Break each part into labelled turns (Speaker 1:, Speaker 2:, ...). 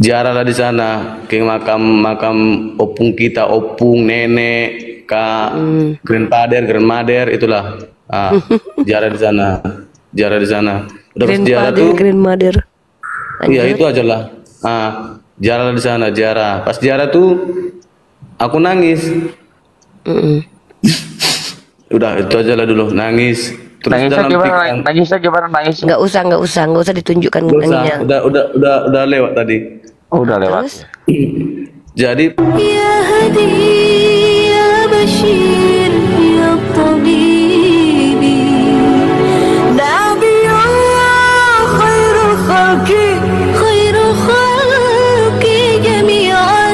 Speaker 1: Ziarahlah di sana ke makam opung kita, opung, nenek, kak, grandfather, itulah. Ziarah di sana. Ziarah di sana. Udah pas ziarah tuh.
Speaker 2: Grandmother.
Speaker 1: Iya itu aja lah. Ziarah di sana, ziarah. Pas ziarah tuh aku nangis. Udah itu aja lah dulu, nangis. Terus
Speaker 3: Nangisnya gimana?
Speaker 2: Nggak usah ditunjukkan nangisnya.
Speaker 1: Udah lewat tadi.
Speaker 3: Oh, udah lewat.
Speaker 2: Terus?
Speaker 1: Jadi
Speaker 4: يا هدي يا بشير يا طبيبي دع بي الله خير الخلق جميعا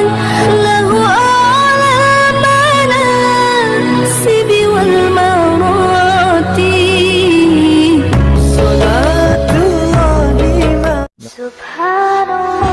Speaker 4: له أعلى المناسب والمراتب صلاة الله سبحان الله.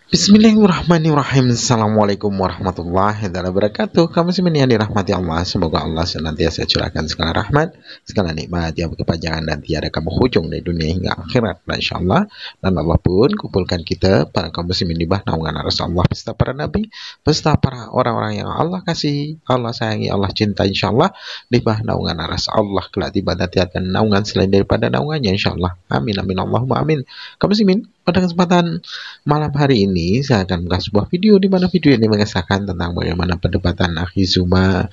Speaker 5: Bismillahirrahmanirrahim. Assalamualaikum warahmatullahi wabarakatuh. Kamu muslimin yang dirahmati Allah, semoga Allah senantiasa curahkan segala rahmat, segala nikmat yang berkepanjangan dan tiada kamu hujung dari dunia hingga akhirat, insyaallah. Dan Allah pun kumpulkan kita para kaum muslimin di bawah naungan Rasulullah, beserta para nabi, beserta para orang-orang yang Allah kasih, Allah sayangi, Allah cinta, insyaallah, di bawah naungan Rasulullah kelak tiba dan tiada naungan selain daripada naungannya, insyaallah. Amin amin Allahumma amin. Kaum muslimin, pada kesempatan malam hari ini saya akan membuat sebuah video di mana video ini mengesahkan tentang bagaimana perdebatan Akhi Zuma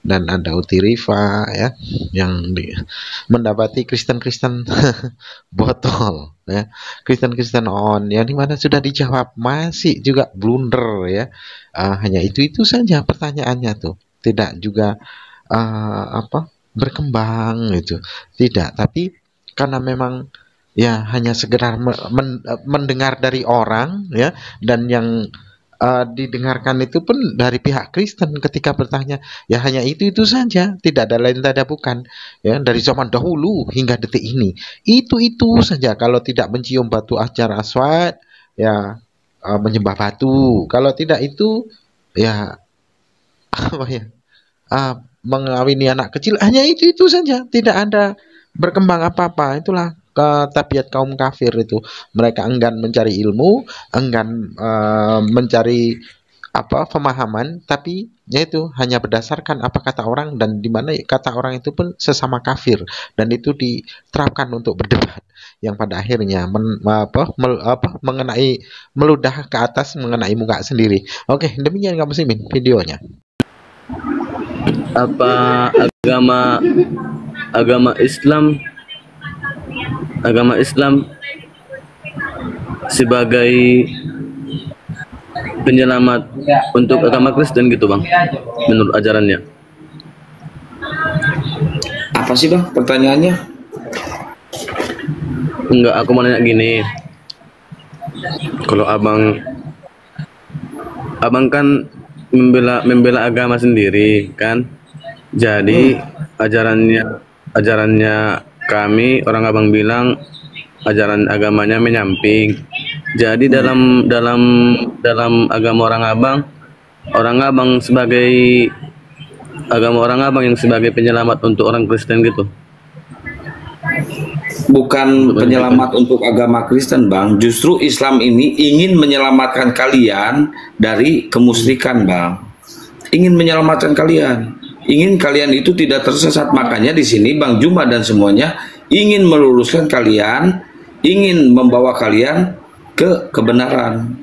Speaker 5: dan ada Uti Rifa ya, yang mendapati Kristen-Kristen botol ya, Kristen-Kristen on, yang dimana sudah dijawab masih juga blunder ya. Hanya itu saja pertanyaannya tuh, tidak juga berkembang gitu, tidak, tapi karena memang ya hanya sekedar mendengar dari orang ya, dan yang didengarkan itu pun dari pihak Kristen ketika bertanya, ya hanya itu saja, tidak ada lain, tidak ada bukan ya, dari zaman dahulu hingga detik ini itu saja. Kalau tidak mencium batu Hajar Aswad ya menyembah batu, kalau tidak itu ya mengawini anak kecil, hanya itu saja, tidak ada berkembang apa-apa. Itulah tabiat kaum kafir itu, mereka enggan mencari ilmu, enggan mencari pemahaman, tapi yaitu hanya berdasarkan apa kata orang, dan dimana kata orang itu pun sesama kafir, dan itu diterapkan untuk berdebat yang pada akhirnya mengenai meludah ke atas mengenai muka sendiri. Oke, demikian kaum muslimin videonya.
Speaker 1: Apa agama Islam sebagai penyelamat untuk agama Kristen gitu bang, menurut ajarannya?
Speaker 6: Apa sih bang pertanyaannya?
Speaker 1: Enggak, aku mau nanya gini, kalau abang kan membela agama sendiri kan, jadi ajarannya kami orang abang bilang ajaran agamanya menyamping. Jadi dalam agama orang abang sebagai agama orang abang yang sebagai penyelamat untuk orang Kristen gitu.
Speaker 6: Bukan penyelamat untuk agama Kristen bang, justru Islam ini ingin menyelamatkan kalian dari kemusyrikan bang, ingin menyelamatkan kalian, ingin kalian itu tidak tersesat. Makanya di sini Bang Juma dan semuanya ingin meluruskan kalian, ingin membawa kalian ke kebenaran.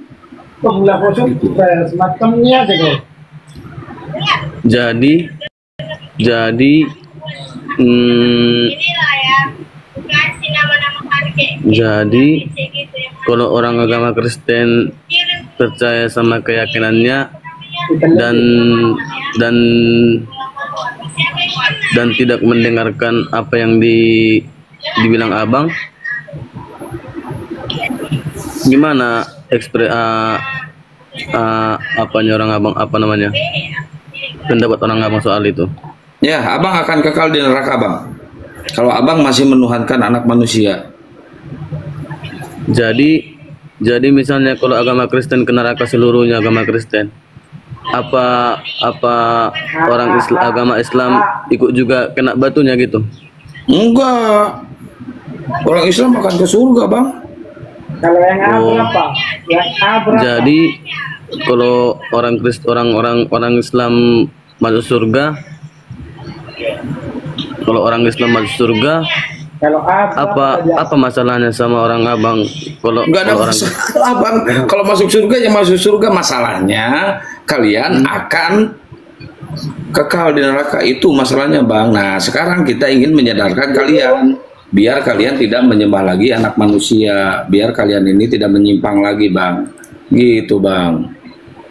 Speaker 1: Jadi kalau orang agama Kristen percaya sama keyakinannya dan tidak mendengarkan apa yang dibilang abang, gimana pendapat orang abang soal itu?
Speaker 6: Ya, abang akan kekal di neraka bang, kalau abang masih menuhankan anak manusia.
Speaker 1: Jadi misalnya kalau agama Kristen ke neraka seluruhnya agama Kristen, apa orang agama Islam ikut juga kena batunya gitu?
Speaker 6: Enggak, orang Islam akan ke surga bang.
Speaker 7: Kalau yang A
Speaker 1: Oh.
Speaker 7: berapa? Yang A berapa?
Speaker 1: Jadi kalau orang Islam masuk surga, kalau orang Islam masuk surga,
Speaker 7: Kalau A berapa?
Speaker 1: apa masalahnya sama orang abang? Kalau
Speaker 6: Nggak ada
Speaker 1: kalau orang
Speaker 6: masalah bang. Kalau masuk surga ya masuk surga. Masalahnya kalian akan kekal di neraka, itu masalahnya bang. Nah sekarang kita ingin menyadarkan kalian, biar kalian tidak menyembah lagi anak manusia, biar kalian ini tidak menyimpang lagi bang. Gitu bang.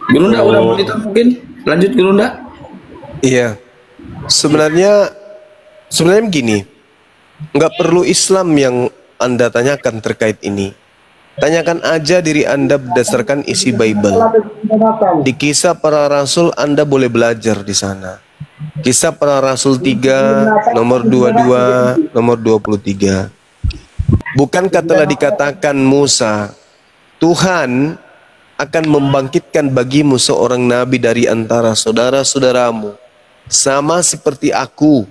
Speaker 6: Gurunda udah mau mungkin lanjut Gurunda.
Speaker 8: Iya. Sebenarnya begini, nggak perlu Islam yang Anda tanyakan terkait ini. Tanyakan aja diri Anda berdasarkan isi Bible. Di Kisah Para Rasul Anda boleh belajar di sana. Kisah Para Rasul 3 nomor 22 nomor 23. Bukankah telah dikatakan Musa, Tuhan akan membangkitkan bagimu seorang nabi dari antara saudara-saudaramu, sama seperti aku.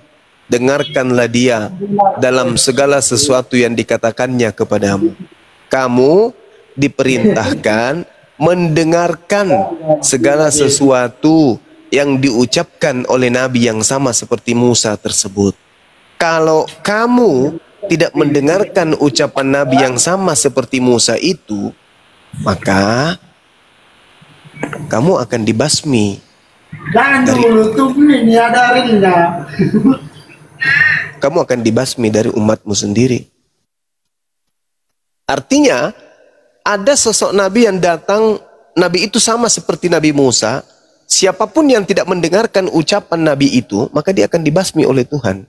Speaker 8: Dengarkanlah dia dalam segala sesuatu yang dikatakannya kepadamu. Kamu diperintahkan mendengarkan segala sesuatu yang diucapkan oleh nabi yang sama seperti Musa tersebut. Kalau kamu tidak mendengarkan ucapan nabi yang sama seperti Musa itu, maka kamu akan dibasmi. Kamu akan dibasmi dari umatmu sendiri. Artinya, ada sosok nabi yang datang, nabi itu sama seperti Nabi Musa. Siapapun yang tidak mendengarkan ucapan nabi itu, maka dia akan dibasmi oleh Tuhan.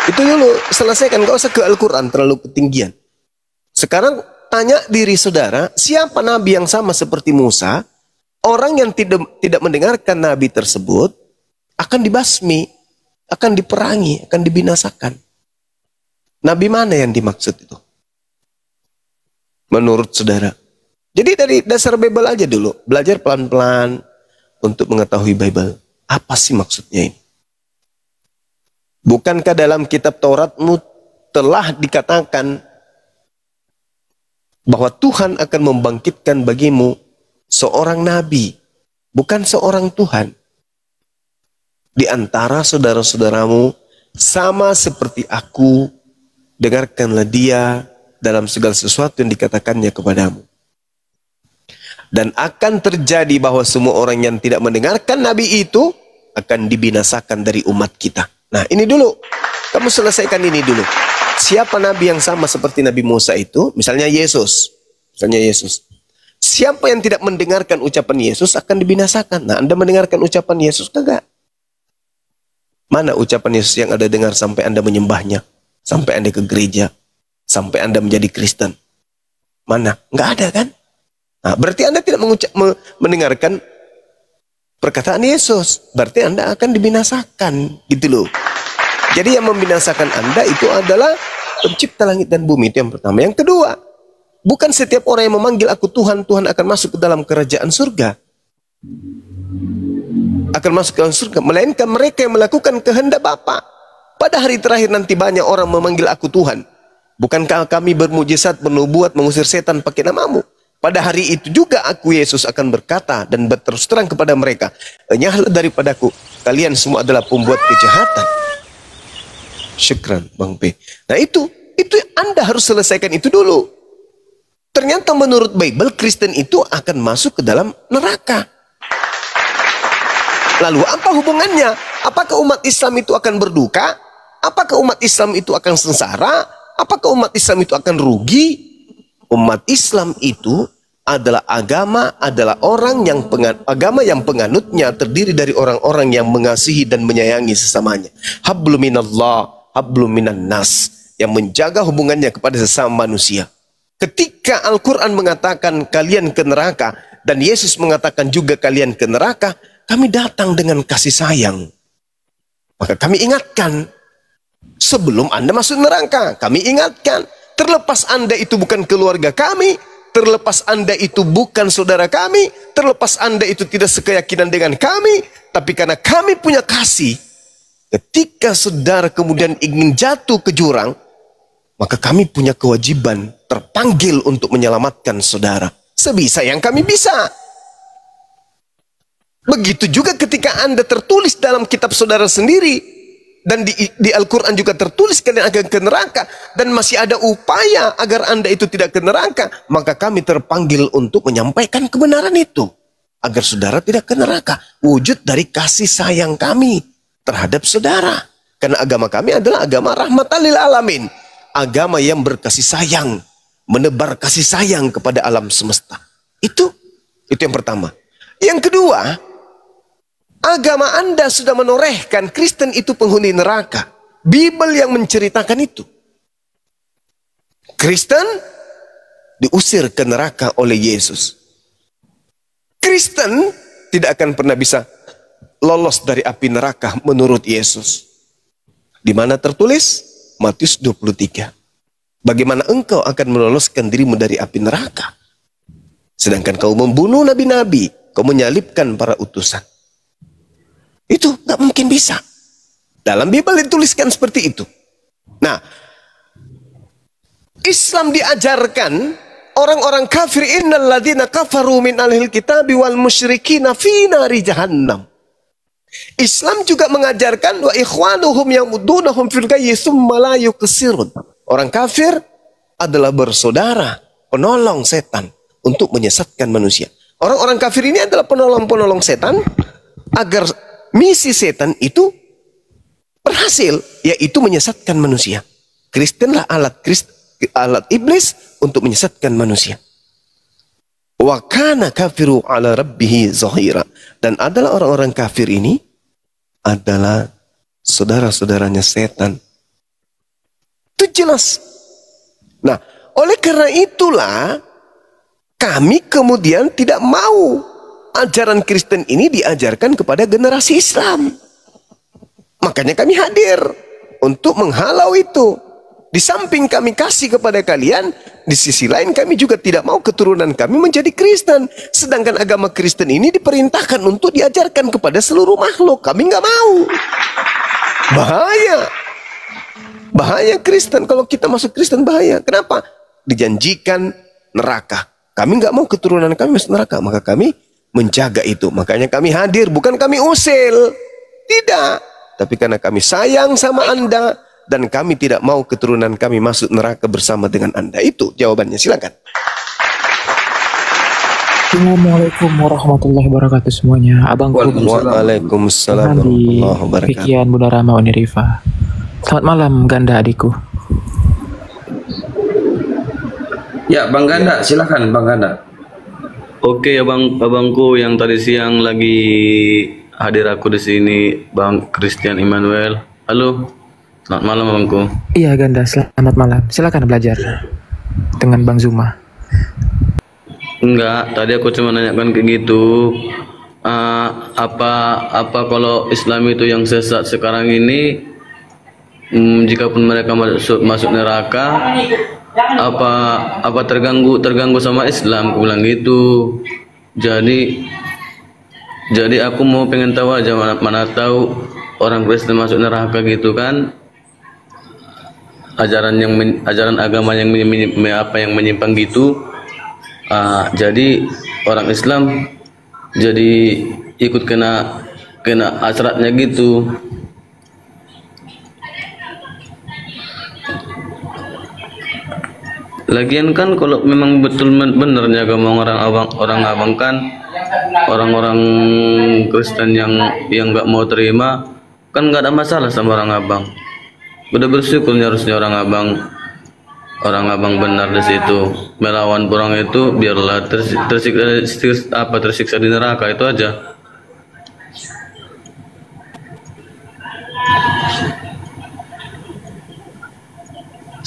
Speaker 8: Itu dulu, selesaikan, gak usah ke Al-Quran terlalu ketinggian. Sekarang tanya diri saudara, siapa nabi yang sama seperti Musa? Orang yang tidak mendengarkan nabi tersebut akan dibasmi, akan diperangi, akan dibinasakan. Nabi mana yang dimaksud itu? Menurut saudara. Jadi dari dasar Bible aja dulu, belajar pelan-pelan untuk mengetahui Bible. Apa sih maksudnya ini? Bukankah dalam kitab Tauratmu telah dikatakan bahwa Tuhan akan membangkitkan bagimu seorang nabi, bukan seorang Tuhan. Di antara saudara-saudaramu, sama seperti aku, dengarkanlah dia dalam segala sesuatu yang dikatakannya kepadamu. Dan akan terjadi bahwa semua orang yang tidak mendengarkan nabi itu akan dibinasakan dari umat kita. Nah ini dulu, kamu selesaikan ini dulu. Siapa nabi yang sama seperti Nabi Musa itu? Misalnya Yesus. Siapa yang tidak mendengarkan ucapan Yesus akan dibinasakan. Nah Anda mendengarkan ucapan Yesus kagak? Mana ucapan Yesus yang Anda dengar sampai Anda menyembahnya? Sampai Anda ke gereja? Sampai Anda menjadi Kristen? Mana? Nggak ada kan? Nah, berarti Anda tidak mendengarkan perkataan Yesus. Berarti Anda akan dibinasakan. Gitu loh. Jadi yang membinasakan Anda itu adalah pencipta langit dan bumi. Itu yang pertama. Yang kedua, bukan setiap orang yang memanggil aku Tuhan, Tuhan akan masuk ke dalam kerajaan surga. Akan masuk ke dalam surga. Melainkan mereka yang melakukan kehendak Bapa. Pada hari terakhir nanti banyak orang memanggil aku Tuhan. Bukankah kami bermujizat, bernubuat, mengusir setan pakai namamu? Pada hari itu juga aku Yesus akan berkata dan berterus terang kepada mereka, enyahlah daripadaku, kalian semua adalah pembuat kejahatan. Syukran Bang P. Nah itu Anda harus selesaikan itu dulu. Ternyata menurut Bible, Kristen itu akan masuk ke dalam neraka. Lalu apa hubungannya? Apakah umat Islam itu akan berduka? Apakah umat Islam itu akan sengsara? Apakah umat Islam itu akan rugi? Umat Islam itu adalah adalah orang yang agama yang penganutnya terdiri dari orang-orang yang mengasihi dan menyayangi sesamanya. Hablum minallah, hablum minan nas, yang menjaga hubungannya kepada sesama manusia. Ketika Al-Quran mengatakan kalian ke neraka dan Yesus mengatakan juga kalian ke neraka, kami datang dengan kasih sayang. Maka kami ingatkan, sebelum Anda masuk neraka, kami ingatkan, terlepas Anda itu bukan keluarga kami, terlepas Anda itu bukan saudara kami, terlepas Anda itu tidak sekeyakinan dengan kami, tapi karena kami punya kasih, ketika saudara kemudian ingin jatuh ke jurang, maka kami punya kewajiban terpanggil untuk menyelamatkan saudara sebisa yang kami bisa. Begitu juga ketika Anda tertulis dalam kitab saudara sendiri, dan di Al-Quran juga tertulis kalian akan ke neraka, dan masih ada upaya agar Anda itu tidak ke neraka, maka kami terpanggil untuk menyampaikan kebenaran itu agar saudara tidak ke neraka. Wujud dari kasih sayang kami terhadap saudara, karena agama kami adalah agama rahmatan lil alamin, agama yang berkasih sayang, menebar kasih sayang kepada alam semesta. Itu yang pertama. Yang kedua, agama Anda sudah menorehkan Kristen itu penghuni neraka. Bible yang menceritakan itu. Kristen diusir ke neraka oleh Yesus. Kristen tidak akan pernah bisa lolos dari api neraka menurut Yesus. Di mana tertulis? Matius 23. Bagaimana engkau akan meloloskan dirimu dari api neraka? Sedangkan kau membunuh nabi-nabi, kau menyalibkan para utusan. Itu nggak mungkin bisa. Dalam Bible dituliskan seperti itu. Nah, Islam diajarkan orang-orang kafir, innal ladzina kafaru min ahlil kitabi wal musyrikina fi nari jahannam. Islam juga mengajarkan wa ikhwanuhum yamudunahum fil ghayyi tsumma la yuqsirun. Orang kafir adalah bersaudara, penolong setan untuk menyesatkan manusia. Orang-orang kafir ini adalah penolong-penolong setan agar misi setan itu berhasil, yaitu menyesatkan manusia. Kristenlah alat iblis untuk menyesatkan manusia. Wa kana kafiru ala rabbihi zahira. Dan adalah orang-orang kafir ini adalah saudara-saudaranya setan. Itu jelas. Nah, oleh karena itulah kami kemudian tidak mau ajaran Kristen ini diajarkan kepada generasi Islam. Makanya kami hadir untuk menghalau itu. Di samping kami kasih kepada kalian, di sisi lain kami juga tidak mau keturunan kami menjadi Kristen. Sedangkan agama Kristen ini diperintahkan untuk diajarkan kepada seluruh makhluk. Kami nggak mau. Bahaya. Bahaya Kristen. Kalau kita masuk Kristen bahaya. Kenapa? Dijanjikan neraka. Kami nggak mau keturunan kami masuk neraka. Maka kami menjaga itu. Makanya kami hadir. Bukan kami usil. Tidak. Tapi karena kami sayang sama Anda. Dan kami tidak mau keturunan kami masuk neraka bersama dengan Anda. Itu jawabannya. Silakan.
Speaker 9: Assalamualaikum warahmatullahi wabarakatuh semuanya. Abangku
Speaker 8: Waalaikumsalam warahmatullahi wabarakatuh.
Speaker 9: Pikian Bunda Rama Unirifa. Selamat malam Ganda adikku.
Speaker 6: Ya Bang Ganda, silakan Bang Ganda.
Speaker 1: Oke, abangku yang tadi siang lagi hadir aku di sini, Bang Christian Emmanuel. Halo, selamat malam abangku.
Speaker 9: Iya Ganda, selamat malam. Silakan belajar dengan Bang Zuma.
Speaker 1: Enggak, tadi aku cuma nanyakan kayak gitu. Apa kalau Islam itu yang sesat sekarang ini, jika pun mereka masuk neraka, apa terganggu sama Islam? Aku bilang gitu. Jadi aku mau pengen tahu aja, mana tahu orang Kristen masuk neraka gitu kan? Ajaran agama yang menyimpang gitu. Jadi orang Islam jadi ikut kena asratnya gitu. Lagian kan kalau memang betul benernya agama orang abang kan, orang-orang Kristen yang nggak mau terima kan nggak ada masalah sama orang abang. Udah bersyukurnya harusnya orang abang benar di situ, melawan orang itu biarlah tersiksa di neraka, itu aja.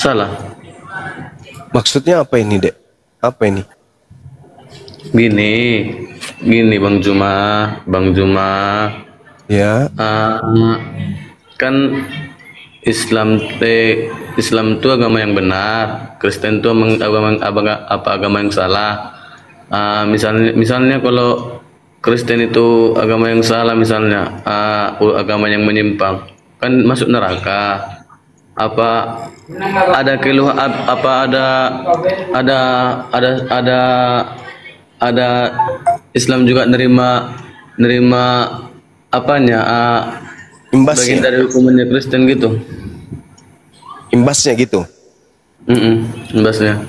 Speaker 1: Salah.
Speaker 8: Maksudnya apa ini, Dek? Apa ini?
Speaker 1: Gini Bang Juma.
Speaker 8: Ya.
Speaker 1: Kan Islam itu agama yang benar, Kristen itu agama yang salah. Misalnya kalau Kristen itu agama yang salah, misalnya agama yang menyimpang, kan masuk neraka. apa ada keluhan, apa ada ada ada Islam juga nerima apanya bagian
Speaker 8: Imbasnya,
Speaker 1: dari hukumannya Kristen gitu.
Speaker 8: imbasnya gitu.
Speaker 1: Imbasnya.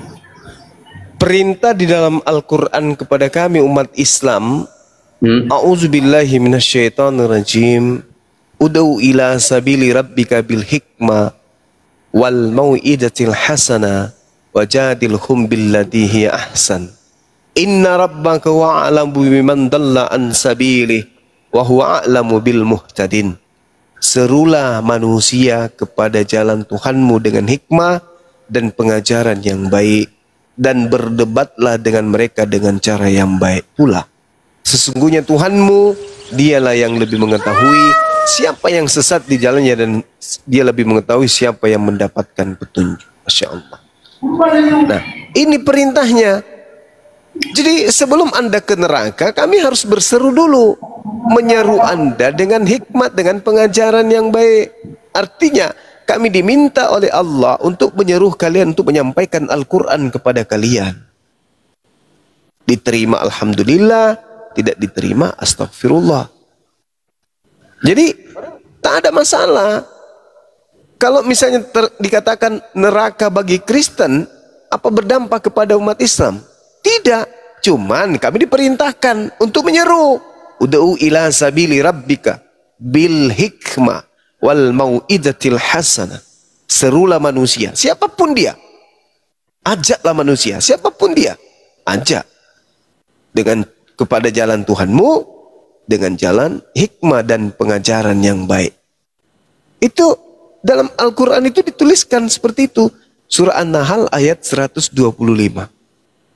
Speaker 8: Perintah di dalam Al-Quran kepada kami umat Islam, A'udzubillahi minasyaitonirrajim. Ud'u ila sabili rabbika bil hikmah wal mau'idatil hasana wajadilhum billati hiya ahsan. Inna rabbaka wa'alamu biman dalla an sabilih wa huwa a'lamu bil muhtadin. Serulah manusia kepada jalan Tuhanmu dengan hikmah dan pengajaran yang baik, dan berdebatlah dengan mereka dengan cara yang baik pula. Sesungguhnya Tuhanmu, dialah yang lebih mengetahui siapa yang sesat di jalannya, dan dia lebih mengetahui siapa yang mendapatkan petunjuk. Masya Allah. Nah, ini perintahnya. Jadi sebelum Anda ke neraka, kami harus berseru dulu, menyeru Anda dengan hikmat, dengan pengajaran yang baik. Artinya kami diminta oleh Allah untuk menyeru kalian untuk menyampaikan Al-Quran kepada kalian. Diterima alhamdulillah, tidak diterima astagfirullah. Jadi tak ada masalah. Kalau misalnya dikatakan neraka bagi Kristen, apa berdampak kepada umat Islam? Tidak, cuman kami diperintahkan untuk menyeru. Ud'u ila sabili rabbika bil hikmah wal mau'idatil hasanah. Serulah manusia, siapapun dia. Ajaklah manusia, siapapun dia. Ajak dengan kepada jalan Tuhanmu, dengan jalan hikmah dan pengajaran yang baik. Itu dalam Al-Quran itu dituliskan seperti itu. Surah An-Nahl ayat 125.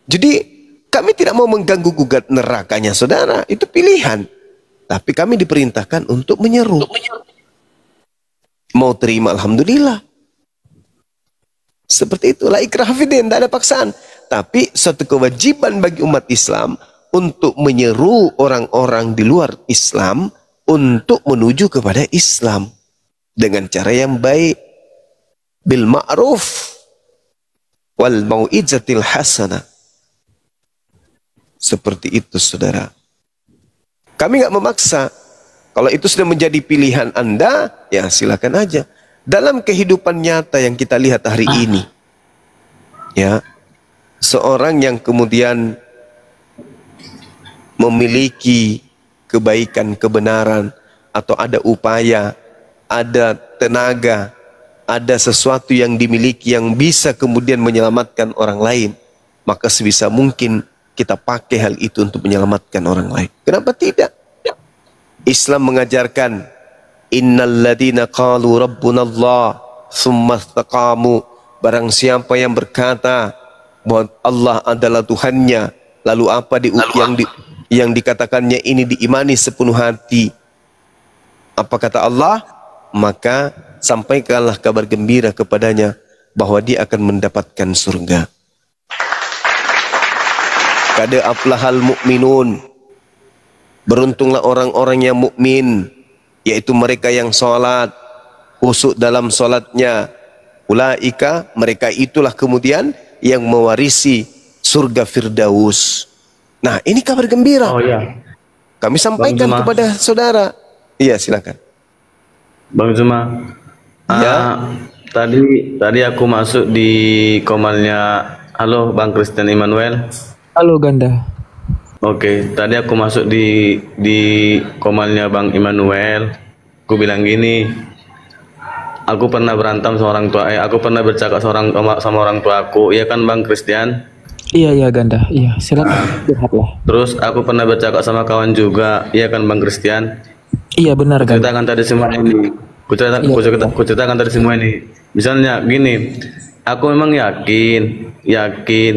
Speaker 8: Jadi kami tidak mau mengganggu gugat nerakanya saudara, itu pilihan. Tapi kami diperintahkan untuk menyeru. Mau terima alhamdulillah. Seperti itu, la ikrah fiddin, tidak ada paksaan. Tapi suatu kewajiban bagi umat Islam untuk menyeru orang-orang di luar Islam untuk menuju kepada Islam dengan cara yang baik, bil ma'ruf wal mau'izatil hasanah. Seperti itu saudara. Kami nggak memaksa. Kalau itu sudah menjadi pilihan Anda, ya silakan aja. Dalam kehidupan nyata yang kita lihat hari ini, ya, seorang yang kemudian memiliki kebaikan, kebenaran, atau ada upaya, ada tenaga, ada sesuatu yang dimiliki yang bisa kemudian menyelamatkan orang lain, maka sebisa mungkin kita pakai hal itu untuk menyelamatkan orang lain. Kenapa tidak? Islam mengajarkan, innal ladina qalu rabbuna Allah tsumma istaqamu. Barang siapa yang berkata bahwa Allah adalah Tuhannya, lalu apa yang dikatakannya ini diimani sepenuh hati. Apa kata Allah? Maka sampaikanlah kabar gembira kepadanya bahwa dia akan mendapatkan surga. Kada aflahal mu'minun. Beruntunglah orang-orang yang mukmin, yaitu mereka yang sholat, khusyuk dalam sholatnya. Ulaika, mereka itulah kemudian yang mewarisi surga Firdaus. Nah, ini kabar gembira.
Speaker 1: Oh ya.
Speaker 8: Kami sampaikan kepada saudara. Iya, silakan.
Speaker 1: Bang Zuma.
Speaker 8: Ya.
Speaker 1: Tadi aku masuk di komalnya. Halo Bang Kristen Immanuel.
Speaker 9: Halo Ganda.
Speaker 1: Oke, tadi aku masuk di komalnya Bang Immanuel. Aku bilang gini, aku pernah berantem sama orang tua, aku pernah bercakap sama orang tua aku, iya kan Bang Christian?
Speaker 9: Iya Ganda, iya silakan curhatlah.
Speaker 1: Terus aku pernah bercakap sama kawan juga, iya kan Bang Christian?
Speaker 9: Iya benar Ganda.
Speaker 1: Ceritakan tadi semua ini. Ku ceritakan tadi semua ini. Misalnya gini, aku memang yakin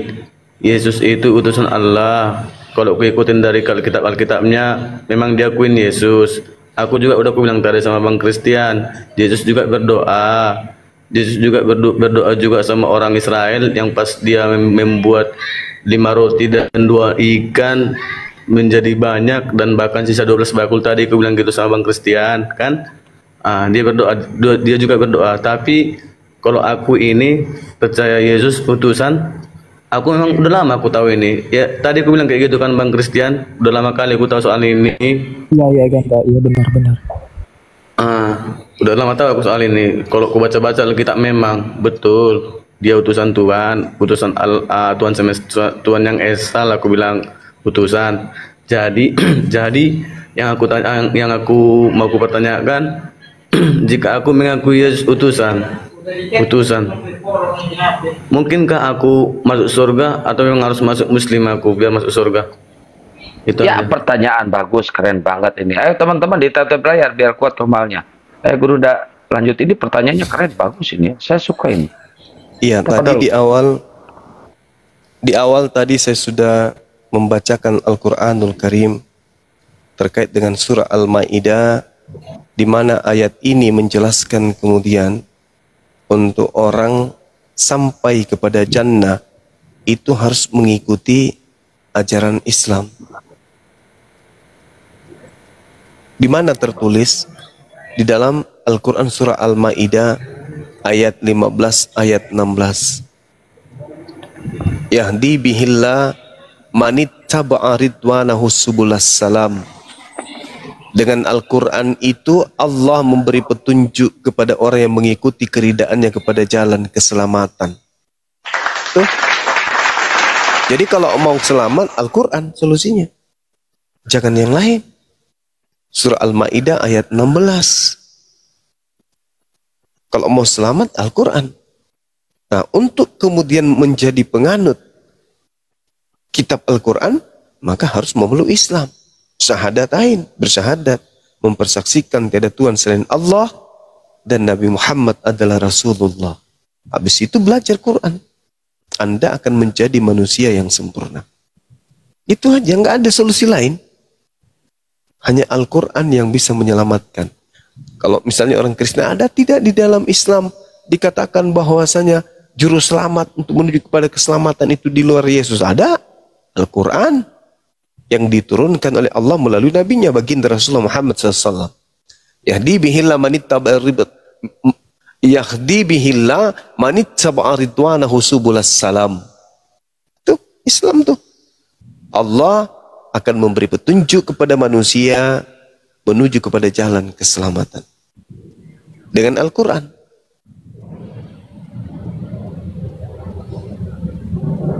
Speaker 1: Yesus itu utusan Allah. Kalau aku ikutin dari Alkitabnya, memang dia akuin Yesus. Aku juga udah aku bilang tadi sama Bang Christian, Yesus juga berdoa. Yesus juga berdoa juga sama orang Israel yang pas dia membuat 5 roti dan 2 ikan menjadi banyak, dan bahkan sisa 12 bakul tadi aku bilang gitu sama Bang Christian kan. Dia berdoa, dia juga berdoa. Tapi kalau aku ini percaya Yesus utusan, aku memang udah lama aku tahu ini. Ya tadi aku bilang kayak gitu kan Bang Christian, udah lama kali aku tahu soal ini.
Speaker 9: Iya Ganda, iya benar-benar.
Speaker 1: Udah lama tahu aku soal ini. Kalau aku baca-baca Alkitab memang betul dia utusan Tuhan, utusan Tuhan semesta, Tuhan yang esa, aku bilang utusan. Jadi jadi yang aku mau pertanyakan, jika aku mengakui Yesus utusan, mungkinkah aku masuk surga atau yang harus masuk Muslim aku biar masuk surga? Itu
Speaker 3: Ya,
Speaker 1: aja.
Speaker 3: pertanyaan bagus, keren banget ini. Ayo teman-teman ditatap layar biar kuat formalnya. Guru udah lanjut, ini pertanyaannya keren, bagus ini. Saya suka ini.
Speaker 8: Iya, tadi di awal tadi saya sudah membacakan Al-Qur'anul Karim terkait dengan surah Al-Maidah, di mana ayat ini menjelaskan kemudian untuk orang sampai kepada jannah itu harus mengikuti ajaran Islam. Di mana tertulis di dalam Al-Quran surah Al-Maidah ayat 15 ayat 16. Yahdi bihillah manittaba'a ridwanahu subulas salam. Dengan Al-Quran itu Allah memberi petunjuk kepada orang yang mengikuti keridaannya kepada jalan keselamatan. Tuh. Jadi kalau mau selamat, Al-Quran solusinya. Jangan yang lain. Surah Al-Maidah ayat 16. Kalau mau selamat, Al-Quran. Nah, untuk kemudian menjadi penganut kitab Al-Quran, maka harus memeluk Islam. Syahadatain, bersyahadat, mempersaksikan tiada Tuhan selain Allah dan Nabi Muhammad adalah Rasulullah. Habis itu belajar Quran. Anda akan menjadi manusia yang sempurna. Itu aja, nggak ada solusi lain. Hanya Al-Quran yang bisa menyelamatkan. Kalau misalnya orang Kristen, ada tidak di dalam Islam dikatakan bahwasanya juru selamat untuk menuju kepada keselamatan itu di luar Yesus? Ada. Al-Quran yang diturunkan oleh Allah melalui nabinya baginda Rasulullah Muhammad SAW. Yahdi bihillah manittaba'a ridwanahu subulas salam. Itu Islam tuh. Allah akan memberi petunjuk kepada manusia menuju kepada jalan keselamatan dengan Al-Quran.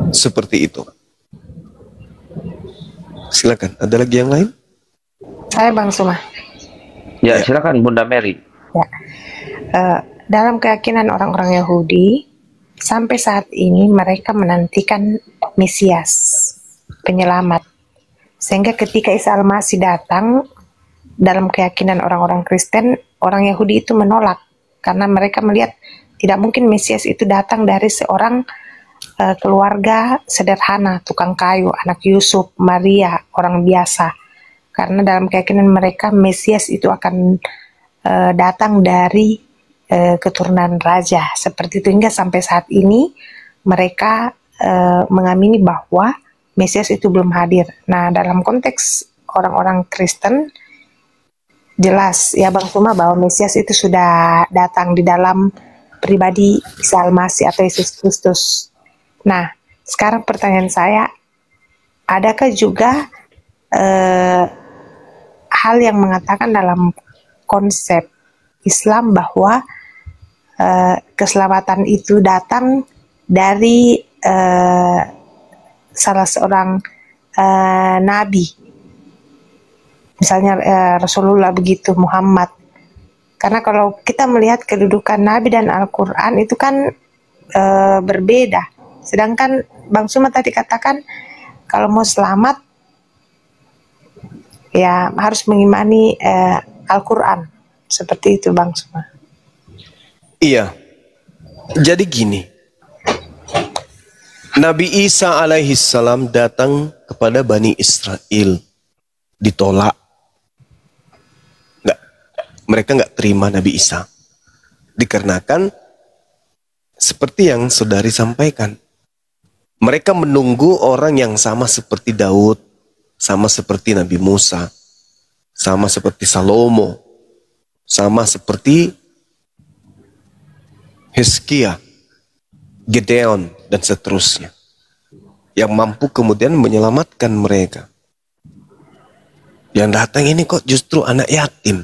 Speaker 8: Seperti itu. Silakan, ada lagi yang lain?
Speaker 10: Saya Bang Suma.
Speaker 3: Ya, silakan Bunda Mary.
Speaker 10: Ya. Dalam keyakinan orang-orang Yahudi, sampai saat ini mereka menantikan Mesias, penyelamat. Sehingga ketika Isa Al-Masih datang, dalam keyakinan orang-orang Kristen, orang Yahudi itu menolak. Karena mereka melihat tidak mungkin Mesias itu datang dari seorang keluarga sederhana, tukang kayu, anak Yusuf, Maria, orang biasa. Karena dalam keyakinan mereka Mesias itu akan datang dari keturunan raja. Seperti itu, hingga sampai saat ini mereka mengamini bahwa Mesias itu belum hadir. Nah, dalam konteks orang-orang Kristen, jelas ya Bang Suma bahwa Mesias itu sudah datang di dalam pribadi Isa Al-Masih atau Yesus Kristus. Nah, sekarang pertanyaan saya, adakah juga hal yang mengatakan dalam konsep Islam bahwa keselamatan itu datang dari salah seorang nabi, misalnya Rasulullah begitu, Muhammad. Karena kalau kita melihat kedudukan Nabi dan Al-Quran itu kan berbeda. Sedangkan Bang Suma tadi katakan kalau mau selamat ya harus mengimani Al-Quran. Seperti itu Bang Suma.
Speaker 8: Iya. Jadi gini. Nabi Isa alaihissalam datang kepada Bani Israel. Ditolak. Mereka nggak terima Nabi Isa. Dikarenakan seperti yang saudari sampaikan. Mereka menunggu orang yang sama seperti Daud, sama seperti Nabi Musa, sama seperti Salomo, sama seperti Hizkia, Gideon, dan seterusnya. Yang mampu kemudian menyelamatkan mereka. Yang datang ini kok justru anak yatim.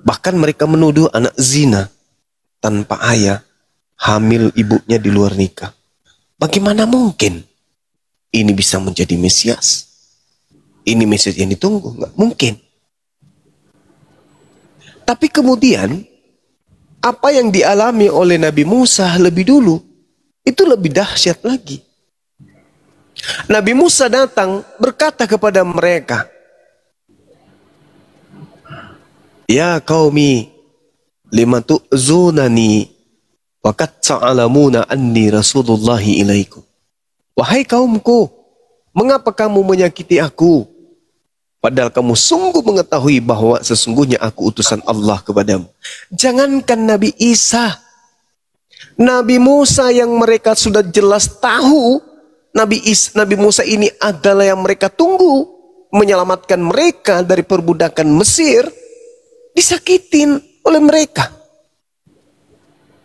Speaker 8: Bahkan mereka menuduh anak zina tanpa ayah, hamil ibunya di luar nikah. Bagaimana mungkin ini bisa menjadi Mesias? Ini Mesias yang ditunggu? Nggak mungkin. Tapi kemudian apa yang dialami oleh Nabi Musa lebih dulu itu lebih dahsyat lagi. Nabi Musa datang berkata kepada mereka, "Ya qaumi, lima tu'zunani wa qad ta'lamuna anni rasulullahi ilaikum." Wahai kaumku, mengapa kamu menyakiti aku? Padahal kamu sungguh mengetahui bahwa sesungguhnya aku utusan Allah kepadamu. Jangankan Nabi Isa, Nabi Musa yang mereka sudah jelas tahu Nabi Musa ini adalah yang mereka tunggu, menyelamatkan mereka dari perbudakan Mesir, disakitin oleh mereka.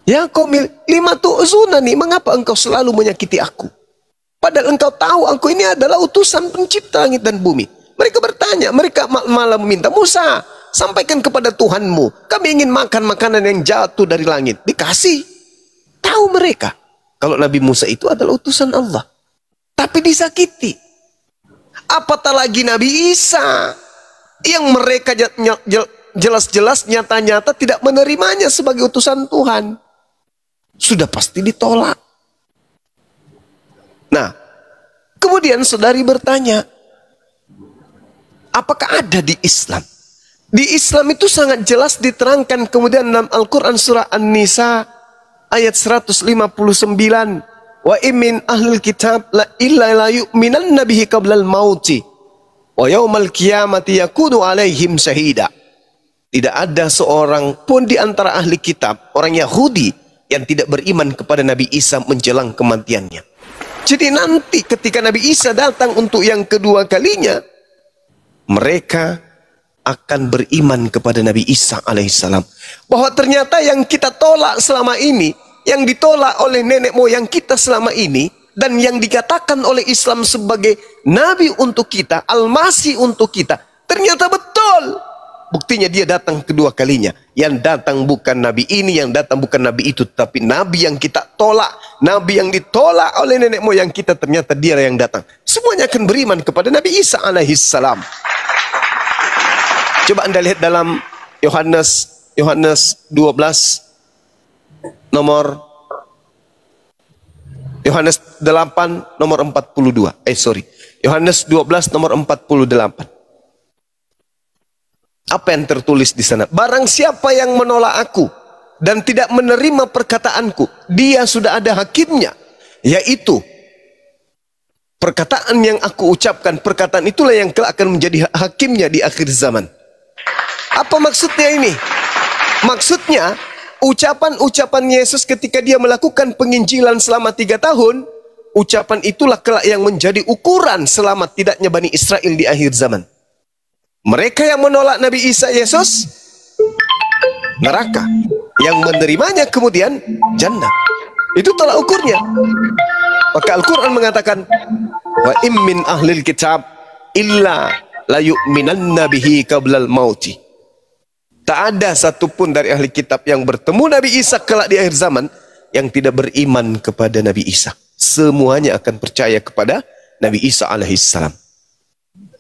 Speaker 8: Ya qaumil lima tu'zunani, mengapa engkau selalu menyakiti aku? Padahal engkau tahu aku ini adalah utusan pencipta langit dan bumi. Mereka bertanya, mereka malah meminta, Musa, sampaikan kepada Tuhanmu, kami ingin makan makanan yang jatuh dari langit. Dikasih. Tahu mereka kalau Nabi Musa itu adalah utusan Allah. Tapi disakiti. Apatah lagi Nabi Isa yang mereka jelas-jelas nyata-nyata tidak menerimanya sebagai utusan Tuhan. Sudah pasti ditolak. Nah, kemudian saudari bertanya, apakah ada di Islam? Di Islam itu sangat jelas diterangkan kemudian dalam Al-Quran surah An-Nisa ayat 159. Wa imin ahlul kitab la illa la yu'minanna bihi qablal mauti wa yaumal qiyamati yakunu alaihim syahida. Tidak ada seorang pun di antara ahli kitab, orang Yahudi, yang tidak beriman kepada Nabi Isa menjelang kematiannya. Jadi nanti ketika Nabi Isa datang untuk yang kedua kalinya, mereka akan beriman kepada Nabi Isa alaihissalam. Bahwa ternyata yang kita tolak selama ini, yang ditolak oleh nenek moyang kita selama ini, dan yang dikatakan oleh Islam sebagai Nabi untuk kita, Al-Masih untuk kita, ternyata betul. Buktinya dia datang kedua kalinya. Yang datang bukan Nabi ini, yang datang bukan Nabi itu, tapi Nabi yang kita tolak, Nabi yang ditolak oleh nenek moyang kita, ternyata dia yang datang. Semuanya akan beriman kepada Nabi Isa alaihissalam. Coba Anda lihat dalam Yohanes 12 nomor Yohanes 8 nomor 42. Yohanes 12 nomor 48. Apa yang tertulis di sana? Barang siapa yang menolak aku dan tidak menerima perkataanku, dia sudah ada hakimnya, yaitu perkataan yang aku ucapkan. Perkataan itulah yang kelak akan menjadi hakimnya di akhir zaman. Apa maksudnya ini? Maksudnya ucapan-ucapan Yesus ketika dia melakukan penginjilan selama 3 tahun, ucapan itulah kelak yang menjadi ukuran selamat tidaknya Bani Israel di akhir zaman. Mereka yang menolak Nabi Isa Yesus, neraka. Yang menerimanya kemudian jannah. Itu tolak ukurnya. Maka Al-Quran mengatakan, wa im min ahlil kitab illa la yu'minanna bihi qablal mauti. Tak ada satupun dari ahli kitab yang bertemu Nabi Isa kelak di akhir zaman yang tidak beriman kepada Nabi Isa. Semuanya akan percaya kepada Nabi Isa alaihissalam.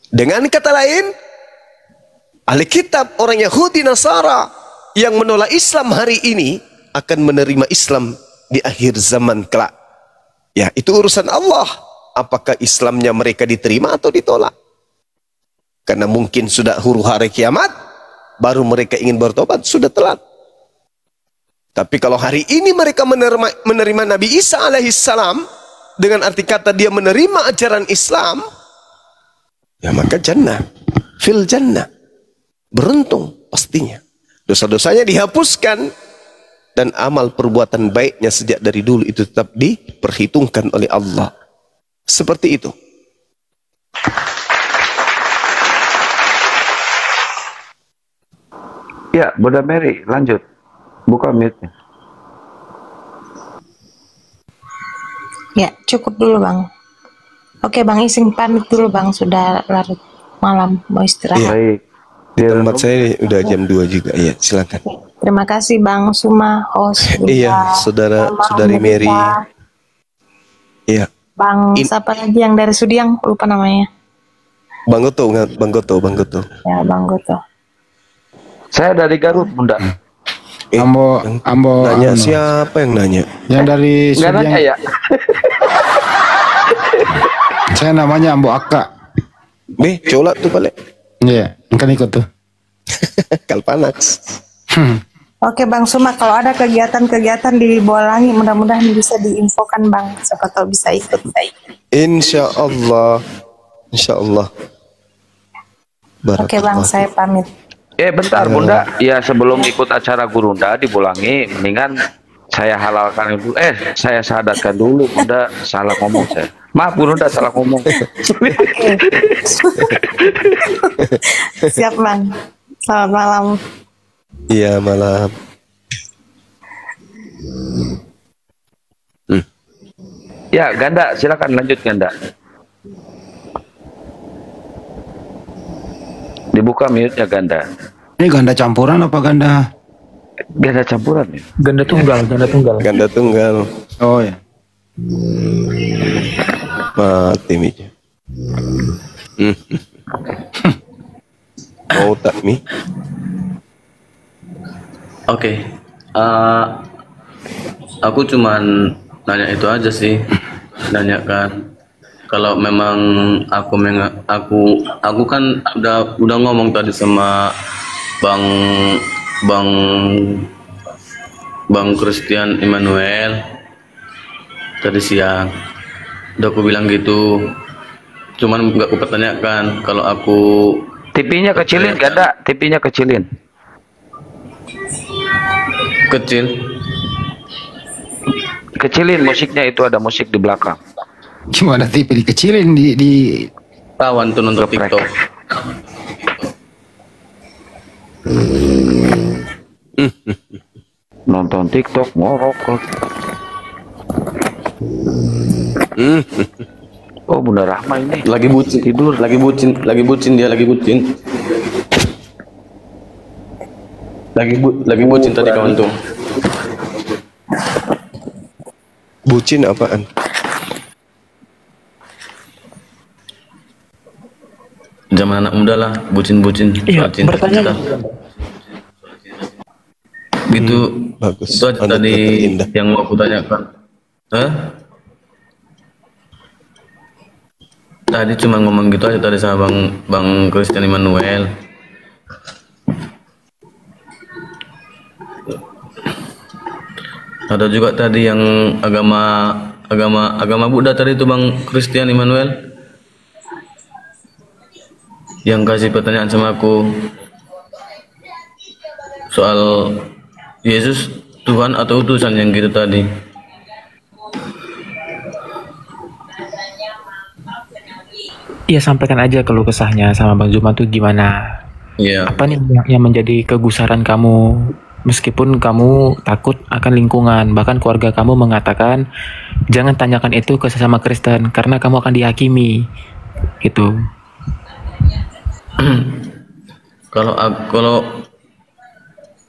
Speaker 8: Dengan kata lain, ahli kitab, orang Yahudi Nasara yang menolak Islam hari ini akan menerima Islam di akhir zaman kelak. Ya, itu urusan Allah. Apakah Islamnya mereka diterima atau ditolak? Karena mungkin sudah huru hara kiamat, baru mereka ingin bertobat, sudah telat. Tapi kalau hari ini mereka menerima Nabi Isa alaihissalam, dengan arti kata dia menerima ajaran Islam, ya maka jannah, fil jannah. Beruntung pastinya. Dosa-dosanya dihapuskan, dan amal perbuatan baiknya sejak dari dulu itu tetap diperhitungkan oleh Allah. Seperti itu.
Speaker 3: Ya, Bunda Mary, lanjut. Buka mute-nya.
Speaker 10: Ya, cukup dulu Bang. Oke Bang Ising pamit dulu Bang, sudah larut malam mau istirahat.
Speaker 3: Baik.
Speaker 8: Di tempat saya udah jam 2 juga. Iya, silakan.
Speaker 10: Terima kasih Bang Suma host.
Speaker 8: Iya, saudari Mary. Iya.
Speaker 10: Bang siapa lagi yang dari Sudiang, lupa namanya.
Speaker 8: Bang Goto.
Speaker 10: Ya, Bang Goto.
Speaker 3: Saya dari Garut, Bunda.
Speaker 11: Ambo
Speaker 8: nanya siapa yang nanya?
Speaker 11: Yang dari
Speaker 3: Nggak nanya ya?
Speaker 11: Saya namanya Ambo Aka.
Speaker 8: Colak tuh balik.
Speaker 11: Iya, kan ikut tuh.
Speaker 8: Kalpanax.
Speaker 10: Oke Bang Suma, kalau ada kegiatan-kegiatan di Bolangi mudah-mudahan bisa diinfokan Bang, siapa tahu bisa ikut.
Speaker 8: Insya Allah.
Speaker 10: Oke Bang, saya pamit.
Speaker 3: Bentar Bunda, ya sebelum ikut acara Gurunda di Bolangi, mendingan saya halalkan dulu. Saya syahadatkan dulu, Bunda. Salah ngomong saya. Maaf Gurunda, salah ngomong.
Speaker 10: Siap Bang. Selamat malam.
Speaker 8: Iya, malam.
Speaker 3: Ya, Ganda, silakan lanjut Ganda. Dibuka mute-nya Ganda.
Speaker 11: Ini ganda campuran apa ganda?
Speaker 3: Ganda campuran ya?
Speaker 9: Ganda tunggal.
Speaker 11: Oh ya.
Speaker 8: Mati Mi. Mau tak Mi?
Speaker 1: Oke. Aku cuman nanya itu aja sih. Nanyakan kalau memang aku kan udah ngomong tadi sama Bang Christian Emmanuel tadi siang. Udah aku bilang gitu. Cuman nggak aku pertanyakan kalau aku
Speaker 3: TV-nya kecilin Ganda, TV-nya kecilin. Kecilin musiknya, itu ada musik di belakang.
Speaker 11: Gimana TV dikecilin di
Speaker 1: tawan tuh nonton TikTok.
Speaker 3: Nonton TikTok ngorok. Oh Bunda Rahma ini
Speaker 1: lagi bucin tidur, lagi bucin Lagi bucin tadi kawan tuh.
Speaker 8: Bucin apaan?
Speaker 1: Zaman anak muda lah, bucin.
Speaker 9: Iya, bertanya.
Speaker 1: Gitu.
Speaker 8: Bagus.
Speaker 1: Itu aja tadi yang mau aku tanyakan. Tadi cuma ngomong gitu aja tadi sama Bang Christian Emmanuel. Ada juga tadi yang agama Buddha tadi itu Bang Christian Emmanuel yang kasih pertanyaan sama aku soal Yesus Tuhan atau utusan yang gitu tadi.
Speaker 9: Iya, sampaikan aja keluh kesahnya sama Bang Zuma tuh gimana.
Speaker 1: Iya.
Speaker 9: Apa nih yang menjadi kegusaran kamu meskipun kamu takut akan lingkungan, bahkan keluarga kamu mengatakan jangan tanyakan itu ke sesama Kristen karena kamu akan dihakimi gitu.
Speaker 1: Kalau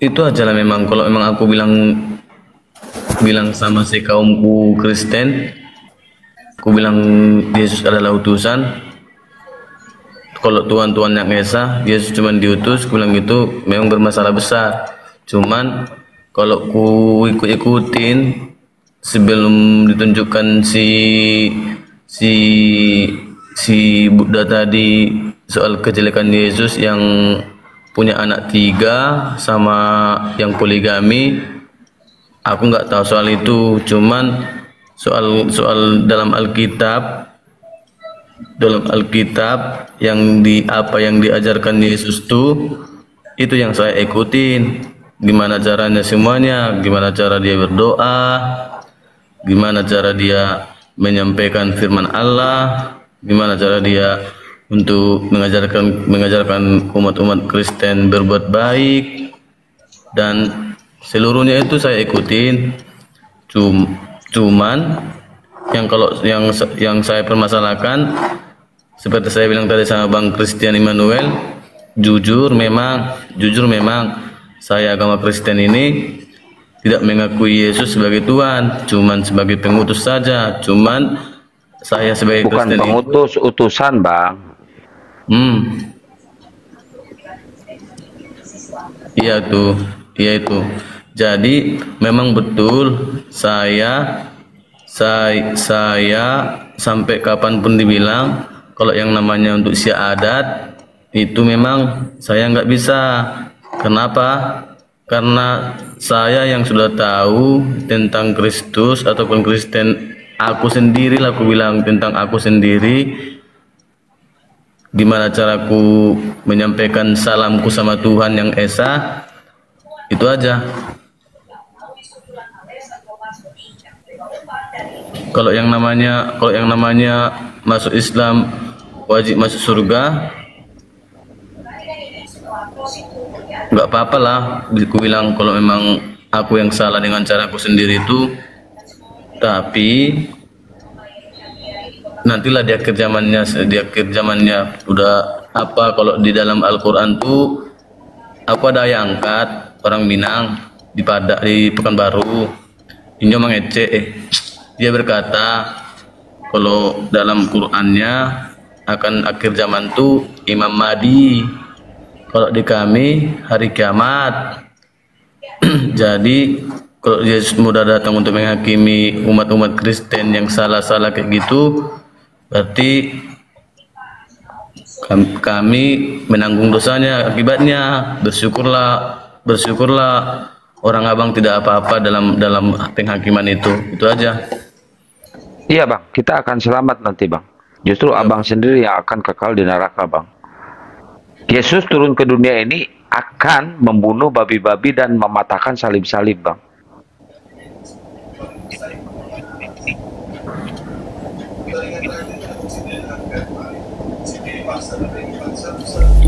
Speaker 1: itu aja lah memang. Kalau memang aku bilang sama si kaumku Kristen, aku bilang Yesus adalah utusan. Kalau Tuhan yang Esa, Yesus cuma diutus, aku bilang gitu, memang bermasalah besar. Cuman kalau ku ikut-ikutin sebelum ditunjukkan si Buddha tadi soal kejelekan Yesus yang punya anak 3 sama yang poligami, aku nggak tahu soal itu. Cuman soal dalam Alkitab yang diajarkan Yesus itu yang saya ikutin. Gimana caranya semuanya, gimana cara dia berdoa, gimana cara dia menyampaikan firman Allah, gimana cara dia untuk mengajarkan umat-umat Kristen berbuat baik, dan seluruhnya itu saya ikutin. Cuman yang kalau yang saya permasalahkan seperti saya bilang tadi sama Bang Christian Immanuel, jujur memang saya agama Kristen ini tidak mengakui Yesus sebagai Tuhan, cuman sebagai pengutus saja. Cuman saya sebagai
Speaker 3: bukan
Speaker 1: Kristen
Speaker 3: pengutus, utusan, Bang.
Speaker 1: Iya itu. Jadi memang betul saya sampai kapanpun dibilang kalau yang namanya untuk syiadat itu memang saya nggak bisa. Kenapa? Karena saya yang sudah tahu tentang Kristus ataupun Kristen, aku sendiri lah, aku bilang tentang aku sendiri, gimana caraku menyampaikan salamku sama Tuhan yang Esa, itu aja. Kalau yang namanya masuk Islam wajib masuk surga, nggak apa-apa lah. Aku bilang kalau memang aku yang salah dengan caraku sendiri itu, tapi nantilah di akhir zamannya udah apa, kalau di dalam Al-Quran tuh aku ada yang angkat orang Minang di Pekanbaru, ini omong Ece, dia berkata kalau dalam Qurannya akan akhir zaman tuh Imam Mahdi, kalau di kami hari kiamat. Jadi kalau Yesus mudah datang untuk menghakimi umat-umat Kristen yang salah-salah kayak gitu, berarti kami menanggung dosanya akibatnya. Bersyukurlah orang abang tidak apa-apa dalam penghakiman itu aja.
Speaker 3: Iya, Bang, kita akan selamat nanti, Bang. Justru abang sendiri yang akan kekal di neraka, Bang. Yesus turun ke dunia ini akan membunuh babi-babi dan mematahkan salib-salib, Bang.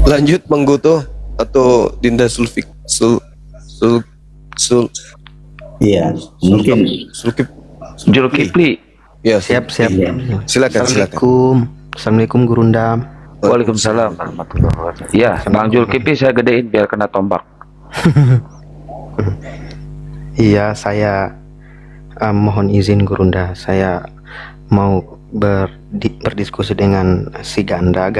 Speaker 8: Lanjut Bang Goto atau Dinda
Speaker 12: Iya, mungkin
Speaker 3: Zulkifli.
Speaker 8: Ya,
Speaker 12: siap.
Speaker 8: Silakan.
Speaker 12: Assalamualaikum Gurunda.
Speaker 3: Waalaikumsalam warahmatullahi wabarakatuh. Ya, Bang Zulkifli saya gedein biar kena tombak.
Speaker 12: Iya, saya mohon izin Gurunda. Saya mau berdiskusi dengan si Ganda.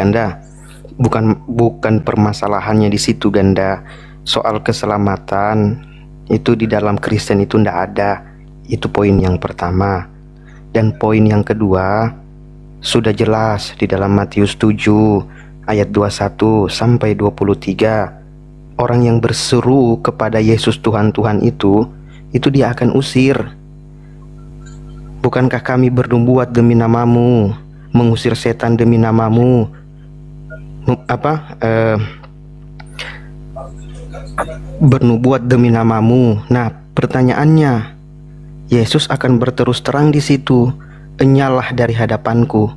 Speaker 12: Bukan permasalahannya di situ, Ganda. Soal keselamatan itu di dalam Kristen itu ndak ada. Itu poin yang pertama. Dan poin yang kedua, sudah jelas di dalam Matius 7 ayat 21 sampai 23, orang yang berseru kepada Yesus Tuhan itu dia akan usir. Bukankah kami bernubuat demi namamu, mengusir setan demi namamu, bernubuat demi namamu. Nah, pertanyaannya, Yesus akan berterus terang di situ, enyalah dari hadapanku.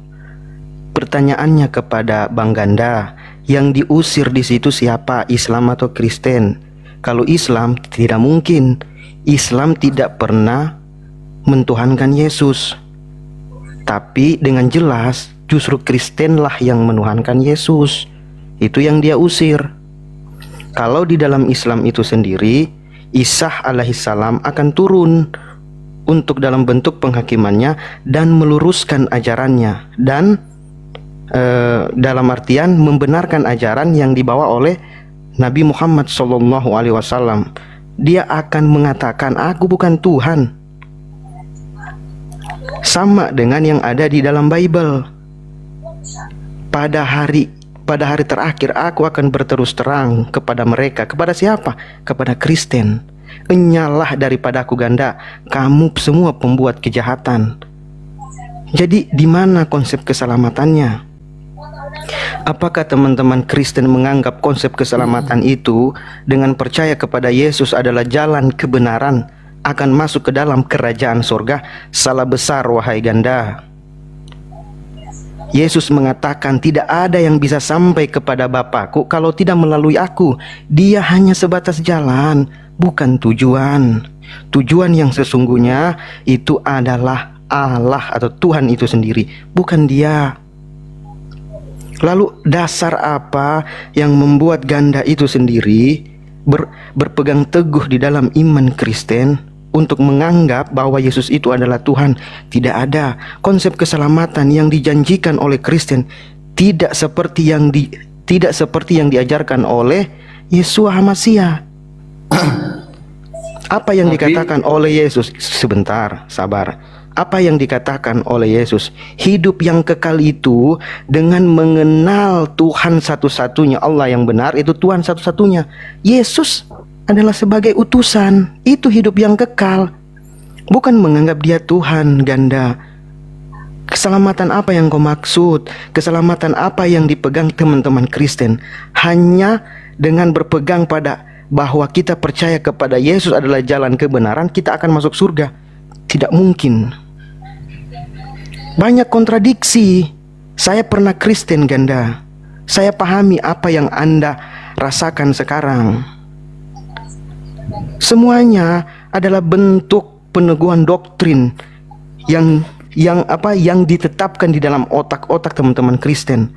Speaker 12: Pertanyaannya kepada Bang Ganda, yang diusir di situ siapa, Islam atau Kristen? Kalau Islam, tidak mungkin. Islam tidak pernah mentuhankan Yesus. Tapi dengan jelas justru Kristenlah yang menuhankan Yesus. Itu yang dia usir. Kalau di dalam Islam itu sendiri, Isa alaihissalam akan turun untuk dalam bentuk penghakimannya dan meluruskan ajarannya, dan dalam artian membenarkan ajaran yang dibawa oleh Nabi Muhammad SAW. Dia akan mengatakan, aku bukan Tuhan, sama dengan yang ada di dalam Bible. Pada hari terakhir aku akan berterus terang kepada mereka. Kepada siapa? Kepada Kristen. Enyalah daripada aku Ganda, kamu semua pembuat kejahatan. Jadi di mana konsep keselamatannya? Apakah teman-teman Kristen menganggap konsep keselamatan itu dengan percaya kepada Yesus adalah jalan kebenaran akan masuk ke dalam kerajaan surga? Salah besar wahai Ganda. Yesus mengatakan tidak ada yang bisa sampai kepada Bapakku kalau tidak melalui aku. Dia hanya sebatas jalan, bukan tujuan. Tujuan yang sesungguhnya itu adalah Allah atau Tuhan itu sendiri, bukan dia. Lalu dasar apa yang membuat Ganda itu sendiri berpegang teguh di dalam iman Kristen untuk menganggap bahwa Yesus itu adalah Tuhan? Tidak ada. Konsep keselamatan yang dijanjikan oleh Kristen tidak seperti yang diajarkan oleh Yeshua HaMashiach. Apa yang dikatakan oleh Yesus? Sebentar, sabar. Apa yang dikatakan oleh Yesus? Hidup yang kekal itu dengan mengenal Tuhan satu-satunya, Allah yang benar, itu Tuhan satu-satunya. Yesus adalah sebagai utusan. Itu hidup yang kekal. Bukan menganggap dia Tuhan, Ganda. Keselamatan apa yang kau maksud? Keselamatan apa yang dipegang teman-teman Kristen? Hanya dengan berpegang pada bahwa kita percaya kepada Yesus adalah jalan kebenaran, kita akan masuk surga. Tidak mungkin. Banyak kontradiksi. Saya pernah Kristen, Ganda. Saya pahami apa yang Anda rasakan sekarang. Semuanya adalah bentuk peneguhan doktrin yang ditetapkan di dalam otak-otak teman-teman Kristen.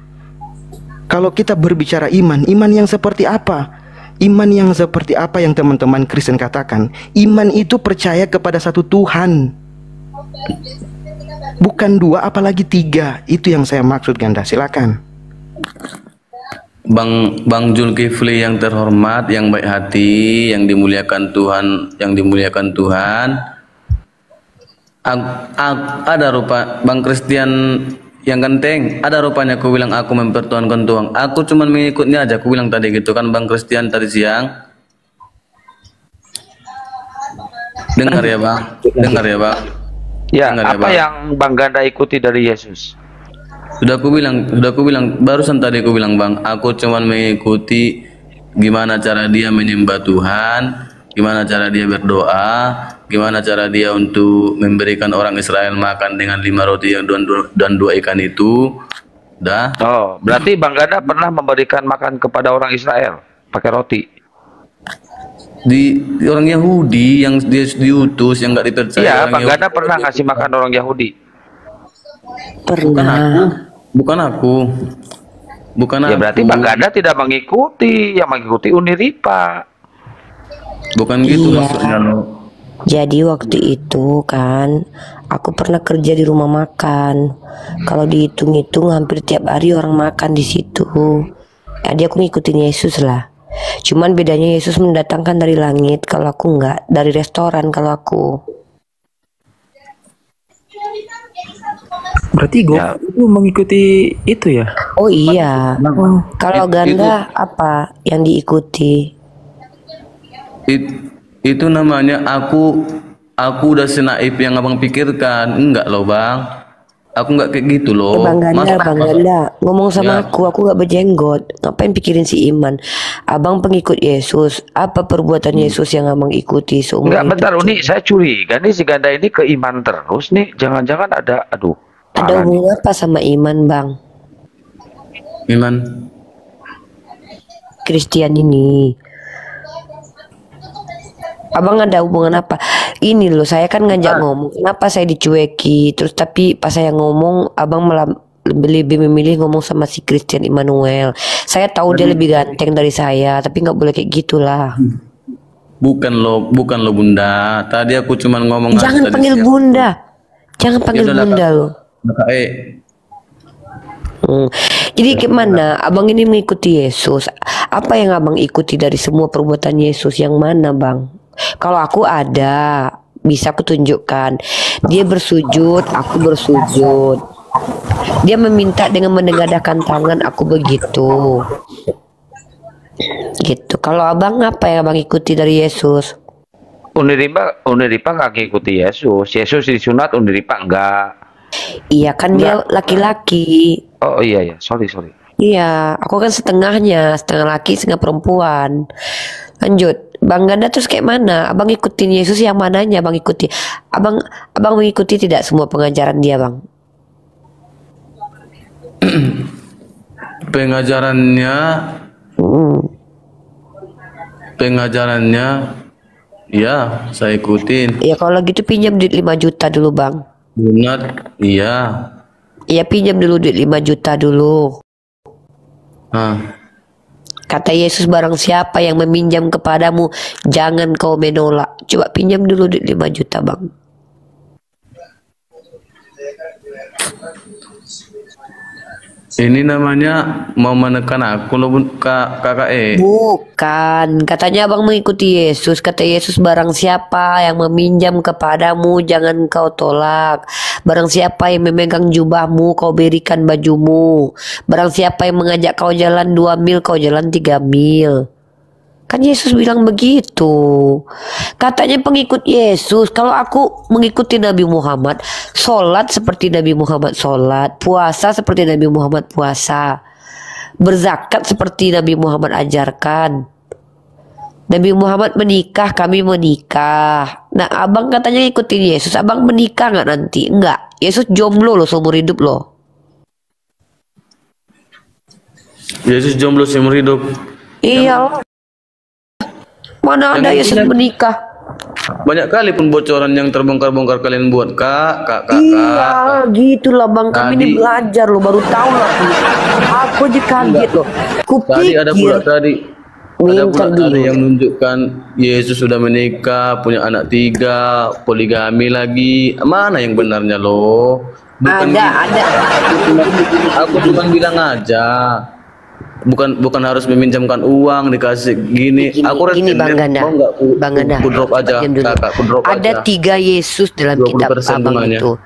Speaker 12: Kalau kita berbicara iman yang seperti apa? Iman yang seperti apa yang teman-teman Kristen katakan? Iman itu percaya kepada satu Tuhan, bukan dua, apalagi tiga. Itu yang saya maksud, Ganda. Silakan.
Speaker 1: Bang Zulkifli yang terhormat, yang baik hati, yang dimuliakan Tuhan, ada rupa Bang Christian yang ganteng, ada rupanya aku bilang aku mempertuhankan Tuhan. Aku cuma mengikutnya aja, aku bilang tadi gitu kan Bang Christian tadi siang. Dengar ya Bang, dengar ya Bang.
Speaker 3: Ya,
Speaker 1: dengar
Speaker 3: apa yang Bang Ganda ikuti dari Yesus?
Speaker 1: Sudah aku bilang barusan tadi aku bilang Bang, aku cuma mengikuti gimana cara dia menyembah Tuhan, gimana cara dia berdoa, gimana cara dia untuk memberikan orang Israel makan dengan 5 roti dan 2 ikan itu. Dah.
Speaker 3: Oh, berarti Bang Ganda pernah memberikan makan kepada orang Israel pakai roti?
Speaker 1: Di orang Yahudi yang dia diutus, yang nggak dipercaya.
Speaker 3: Iya, Bang Ganda pernah ngasih makan orang Yahudi?
Speaker 2: Pernah.
Speaker 1: Bukan aku.
Speaker 3: Ya berarti Bang Ganda tidak mengikuti, yang mengikuti Uniripa.
Speaker 1: Bukan gitu maksudnya lo.
Speaker 2: Jadi waktu itu kan aku pernah kerja di rumah makan. Kalau dihitung-hitung hampir tiap hari orang makan di situ. Jadi aku ngikutin Yesus lah. Cuman bedanya Yesus mendatangkan dari langit, kalau aku enggak, dari restoran kalau aku.
Speaker 9: Berarti gue itu mengikuti itu ya?
Speaker 2: Oh iya. Kalau Ganda apa yang diikuti?
Speaker 1: Itu namanya aku udah senaif yang abang pikirkan. Enggak loh Bang, aku enggak kayak gitu loh.
Speaker 2: Bang Ganda ngomong sama aku enggak berjenggot. Ngapain pikirin si Iman? Abang pengikut Yesus, apa perbuatan Yesus yang abang ikuti seumur
Speaker 3: hidup? Bentar Uni, saya curiga nih si Ganda ini ke Iman terus nih. Jangan-jangan ada
Speaker 2: hubungan apa sama Iman Bang?
Speaker 1: Iman
Speaker 2: Christian ini. Abang ada hubungan apa? Ini loh, saya kan ngajak ngomong. Kenapa saya dicueki? Terus tapi pas saya ngomong, abang malah lebih memilih ngomong sama si Christian Immanuel. Saya tahu dia lebih ganteng dari saya, tapi nggak boleh kayak gitulah.
Speaker 1: Bukan lo Bunda. Tadi aku cuma ngomong.
Speaker 2: Jangan panggil Bunda. Jangan panggil Bunda lo. Jadi gimana? Abang ini mengikuti Yesus. Apa yang abang ikuti dari semua perbuatan Yesus? Yang mana Bang? Kalau aku ada, bisa aku tunjukkan. Dia bersujud, aku bersujud. Dia meminta dengan menengadahkan tangan, aku begitu. Gitu. Kalau abang apa yang abang ikuti dari Yesus?
Speaker 3: Uniripa nggak ngikuti Yesus. Yesus disunat, Uniripa enggak.
Speaker 2: Iya kan dia laki-laki.
Speaker 3: Oh iya sorry.
Speaker 2: Iya, aku kan setengahnya, setengah laki, setengah perempuan. Lanjut, Bang Ganda terus kayak mana? Abang ikutin Yesus yang mananya Abang ikuti? Abang mengikuti tidak semua pengajaran dia Bang?
Speaker 1: Pengajarannya ya saya ikutin.
Speaker 2: Ya kalau gitu pinjam duit 5 juta dulu Bang.
Speaker 1: Bunat, iya.
Speaker 2: Ya pinjam dulu duit 5 juta dulu. Kata Yesus, barang siapa yang meminjam kepadamu, jangan kau menolak. Coba pinjam dulu duit 5 juta bang.
Speaker 1: Ini namanya mau menekan aku loh kakak
Speaker 2: Bukan, katanya abang mengikuti Yesus. Kata Yesus, barang siapa yang meminjam kepadamu, jangan kau tolak. Barang siapa yang memegang jubahmu, kau berikan bajumu. Barang siapa yang mengajak kau jalan 2 mil, kau jalan 3 mil. Kan Yesus bilang begitu. Katanya pengikut Yesus. Kalau aku mengikuti Nabi Muhammad, sholat seperti Nabi Muhammad sholat, puasa seperti Nabi Muhammad puasa, berzakat seperti Nabi Muhammad ajarkan. Nabi Muhammad menikah, kami menikah. Nah abang katanya ikutin Yesus, abang menikah nggak nanti? Enggak, Yesus jomblo loh seumur hidup loh.
Speaker 1: Yesus jomblo seumur hidup.
Speaker 2: Iya. Mana ada Yesus menikah?
Speaker 1: Banyak kali pembocoran yang terbongkar-bongkar kalian buat kak.
Speaker 2: Iya, gitulah bang. Kami ini belajar loh, baru tahu lah. Aku aja kaget loh.
Speaker 1: Tadi ada pula ada yang menunjukkan Yesus sudah menikah, punya anak 3, poligami lagi. Mana yang benarnya loh?
Speaker 2: Ada.
Speaker 1: Aku cuma bilang aja. Bukan harus meminjamkan uang dikasih gini. Aku
Speaker 2: gini Bang Ganda. Bang Ganda.
Speaker 1: Kudrop aja kakak, kudrop
Speaker 2: ada
Speaker 1: aja.
Speaker 2: 3 Yesus dalam kitab abang itu.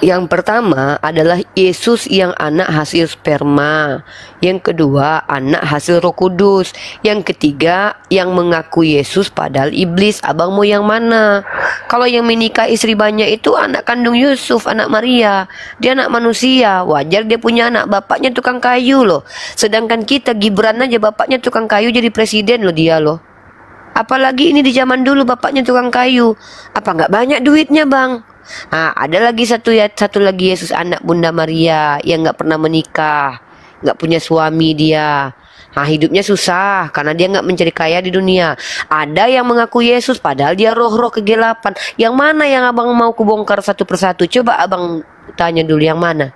Speaker 2: Yang pertama adalah Yesus yang anak hasil sperma. Yang kedua anak hasil Roh Kudus. Yang ketiga yang mengaku Yesus padahal iblis. Abang mau yang mana? Kalau yang menikah istri banyak itu anak kandung Yusuf, anak Maria. Dia anak manusia. Wajar dia punya anak, bapaknya tukang kayu loh. Sedangkan kita Gibran aja bapaknya tukang kayu jadi presiden loh dia loh. Apalagi ini di zaman dulu bapaknya tukang kayu. Apa nggak banyak duitnya bang? Nah, ada lagi satu lagi Yesus anak Bunda Maria yang nggak pernah menikah, nggak punya suami dia. Nah, hidupnya susah karena dia nggak mencari kaya di dunia. Ada yang mengaku Yesus padahal dia roh-roh kegelapan. Yang mana yang abang mau kubongkar satu persatu? Coba abang tanya dulu yang mana.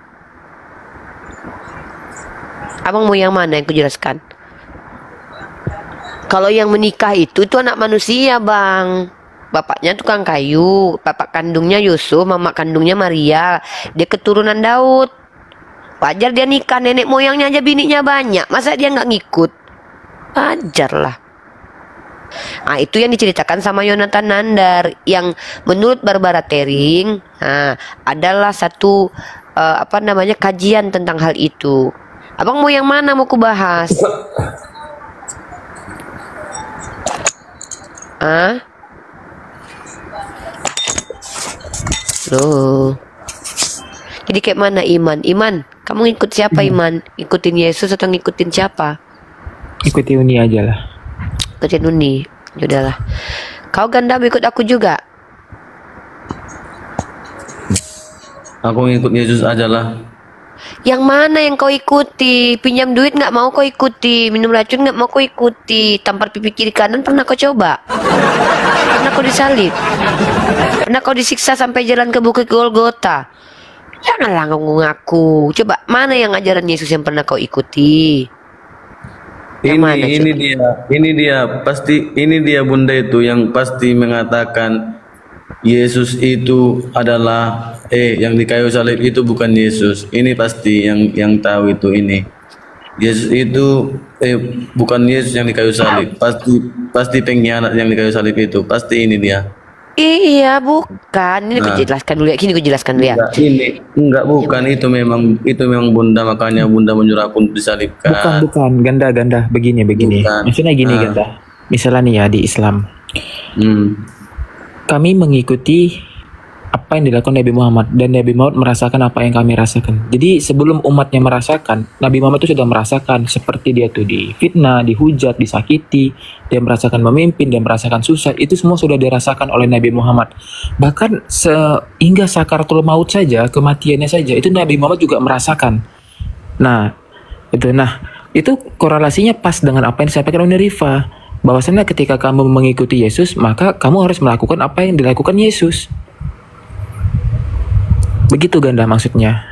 Speaker 2: Abang mau yang mana yang kujelaskan? Kalau yang menikah itu anak manusia bang. Bapaknya tukang kayu, bapak kandungnya Yusuf, mama kandungnya Maria. Dia keturunan Daud. Wajar dia nikah, nenek moyangnya aja bininya banyak. Masa dia nggak ngikut? Wajar lah. Nah, itu yang diceritakan sama Yonatan Nandar. Yang menurut Barbara Tering, adalah satu kajian tentang hal itu. Abang mau yang mana mau kubahas? Loh. Jadi kayak mana Iman? Iman, kamu ikut siapa Iman? Ikutin Yesus atau ngikutin siapa?
Speaker 9: Ikuti Uni aja lah.
Speaker 2: Ikutin Uni. Yaudahlah. Kau Ganda ikut aku juga?
Speaker 1: Aku ngikut Yesus aja lah.
Speaker 2: Yang mana yang kau ikuti? Pinjam duit nggak mau kau ikuti, minum racun nggak mau kau ikuti, tampar pipi kiri kanan pernah kau coba? Pernah kau disalib? Pernah kau disiksa sampai jalan ke Bukit Golgota? Janganlah kau ngaku. Coba mana yang ajaran Yesus yang pernah kau ikuti?
Speaker 1: Ini dia Bunda itu yang pasti mengatakan Yesus itu adalah yang di kayu salib itu bukan Yesus. Ini pasti yang tahu itu ini. Yesus itu bukan Yesus yang di kayu salib. Pasti pengkhianat yang di kayu salib itu. Pasti ini dia.
Speaker 2: Iya, bukan. Ini aku jelaskan dulu ya. Gini aku jelaskan dulu ya.
Speaker 1: Bukan itu memang Bunda, makanya Bunda menyuruh aku untuk disalibkan.
Speaker 9: Bukan. Ganda. Begini. Misalnya gini Ganda. Misalnya nih ya di Islam. Kami mengikuti apa yang dilakukan Nabi Muhammad dan Nabi Muhammad merasakan apa yang kami rasakan. Jadi sebelum umatnya merasakan, Nabi Muhammad itu sudah merasakan seperti dia tuh difitnah, dihujat, disakiti, dia merasakan memimpin, dia merasakan susah. Itu semua sudah dirasakan oleh Nabi Muhammad. Bahkan hingga sakaratul maut saja, kematiannya saja itu Nabi Muhammad juga merasakan. Nah, itu korelasinya pas dengan apa yang disampaikan oleh Rifa. Bahwasanya ketika kamu mengikuti Yesus, maka kamu harus melakukan apa yang dilakukan Yesus. Begitu Ganda maksudnya.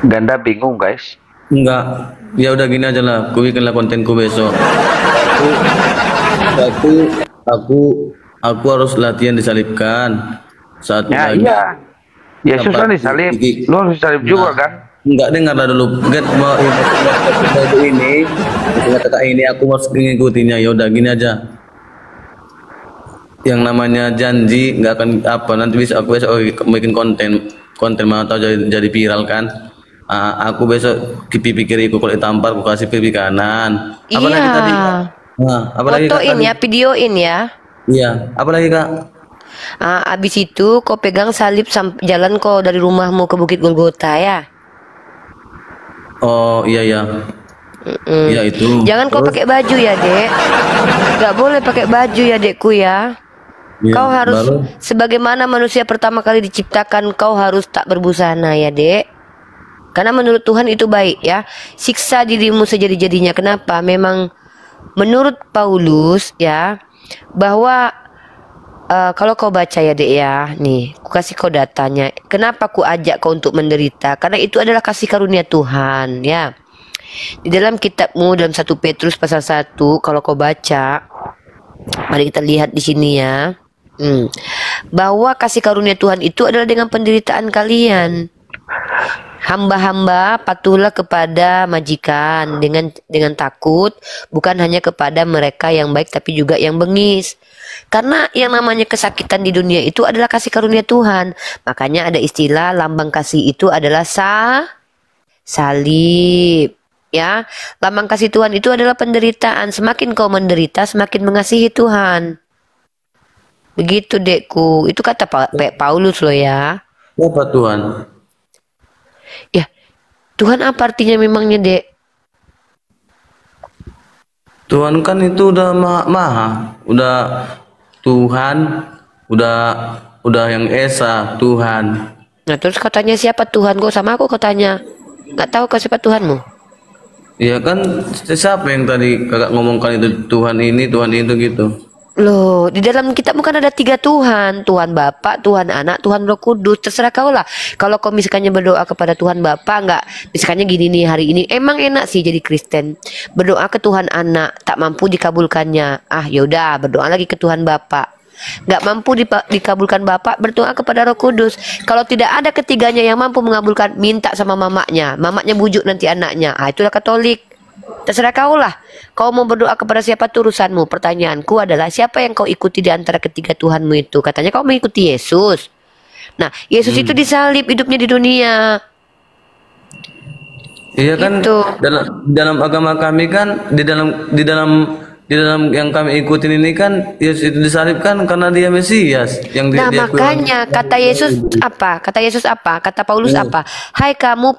Speaker 3: Ganda bingung guys.
Speaker 1: Enggak. Ya udah gini aja lah. Ku bikinlah kontenku besok. Aku aku harus latihan disalibkan. Satu
Speaker 3: Ya
Speaker 1: lagi.
Speaker 3: iya. Yesus kan disalib. Lu harus disalib juga kan?
Speaker 1: Enggak, dengarlah dulu. Mau ini kata ini aku harus mengikutinya. Ya udah gini aja. Yang namanya janji nggak akan apa, nanti bisa aku besok bikin konten mau tahu jadi viral kan. Aku besok pikir-pikiriku kalau ditampar aku kasih pipi kanan. Apalagi tadi? Nah, apalagi
Speaker 2: fotoin ya, videoin ya.
Speaker 1: Iya, apalagi Kak?
Speaker 2: Abis itu kau pegang salib jalan kau dari rumahmu ke Bukit Golgota ya.
Speaker 1: Oh iya iya. Iya itu.
Speaker 2: Jangan kau pakai baju ya dek. Gak boleh pakai baju ya dekku ya.
Speaker 1: Ya,
Speaker 2: kau harus sebagaimana manusia pertama kali diciptakan, kau harus tak berbusana ya dek. Karena menurut Tuhan itu baik ya. Siksa dirimu sejadi-jadinya. Kenapa? Memang menurut Paulus ya, bahwa kalau kau baca ya dek ya, nih aku kasih kau datanya. Kenapa ku ajak kau untuk menderita? Karena itu adalah kasih karunia Tuhan ya. Di dalam kitabmu dalam 1 Petrus pasal 1 kalau kau baca, mari kita lihat di sini ya. Bahwa kasih karunia Tuhan itu adalah dengan penderitaan kalian. Hamba-hamba patuhlah kepada majikan dengan takut, bukan hanya kepada mereka yang baik tapi juga yang bengis. Karena yang namanya kesakitan di dunia itu adalah kasih karunia Tuhan. Makanya ada istilah lambang kasih itu adalah salib. Ya, lambang kasih Tuhan itu adalah penderitaan. Semakin kau menderita, semakin mengasihi Tuhan. Begitu dekku. Itu kata Paulus loh ya.
Speaker 1: Apa Tuhan?
Speaker 2: Ya, Tuhan apa artinya memangnya dek?
Speaker 1: Tuhan kan itu udah maha, udah Tuhan, udah yang esa Tuhan.
Speaker 2: Nah terus katanya siapa Tuhan? Kok sama aku katanya nggak tahu kau siapa Tuhanmu?
Speaker 1: Iya kan, siapa yang tadi kakak ngomongkan itu Tuhan ini, Tuhan itu gitu.
Speaker 2: Loh, di dalam kitab bukan ada 3 Tuhan, Tuhan Bapa, Tuhan Anak, Tuhan Roh Kudus. Terserah kau lah. Kalau kau misalkannya berdoa kepada Tuhan Bapa, nggak, misalkannya gini nih hari ini, emang enak sih jadi Kristen. Berdoa ke Tuhan Anak, tak mampu dikabulkannya. Yaudah, berdoa lagi ke Tuhan Bapa. Nggak mampu dikabulkan Bapa, berdoa kepada Roh Kudus. Kalau tidak ada ketiganya yang mampu mengabulkan, minta sama mamanya. Mamanya bujuk nanti anaknya. Itulah Katolik. Terserah kau lah. Kau mau berdoa kepada siapa itu urusanmu. Pertanyaanku adalah siapa yang kau ikuti di antara ketiga Tuhanmu itu? Katanya kau mengikuti Yesus. Nah, Yesus itu disalib hidupnya di dunia.
Speaker 1: Iya kan, dalam agama kami kan di dalam yang kami ikutin ini kan Yesus itu disalibkan karena dia Mesias yang
Speaker 2: makanya kata Yesus apa? Kata Yesus apa? Kata Paulus apa? Hai kamu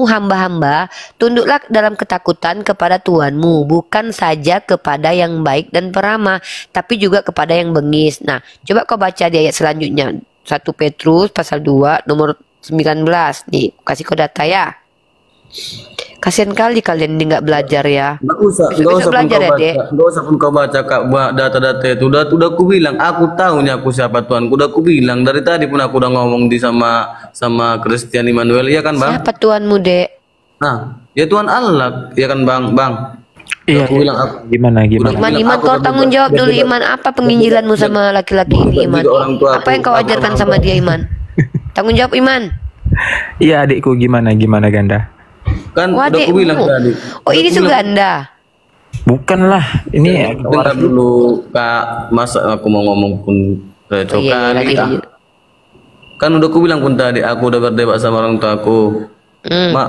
Speaker 2: hamba-hamba, tunduklah dalam ketakutan kepada Tuhanmu, bukan saja kepada yang baik dan peramah, tapi juga kepada yang bengis. Nah, coba kau baca di ayat selanjutnya, 1 Petrus pasal 2 nomor 19. Nih, kasih kau data ya. Kasian kali kalian ini nggak belajar ya.
Speaker 1: Nggak usah belajar ya dek. Nggak usah pun kau baca kak data-data itu. Udah aku bilang, aku tahunya aku siapa Tuhan. Udah aku bilang dari tadi pun aku udah ngomong di sama Christian Immanuel, ya kan bang?
Speaker 2: Siapa Tuhanmu dek?
Speaker 1: Nah, ya Tuhan Allah, ya kan bang?
Speaker 9: Iya.
Speaker 1: Aku bilang aku,
Speaker 9: gimana?
Speaker 2: Iman kau tanggung jawab dulu Iman. Apa penginjilanmu sama laki-laki ini Iman? Apa yang kau ajarkan sama dia Iman? Tanggung jawab Iman.
Speaker 9: Iya adikku, gimana Ganda?
Speaker 1: Kan udah aku bilang tadi.
Speaker 2: Oh ini Suganda?
Speaker 9: Bukan lah, ini
Speaker 1: dengar dulu kak, masa aku mau ngomong pun cocokan. Kan udah aku bilang pun tadi, aku udah berdebat sama orang tua aku. Mak,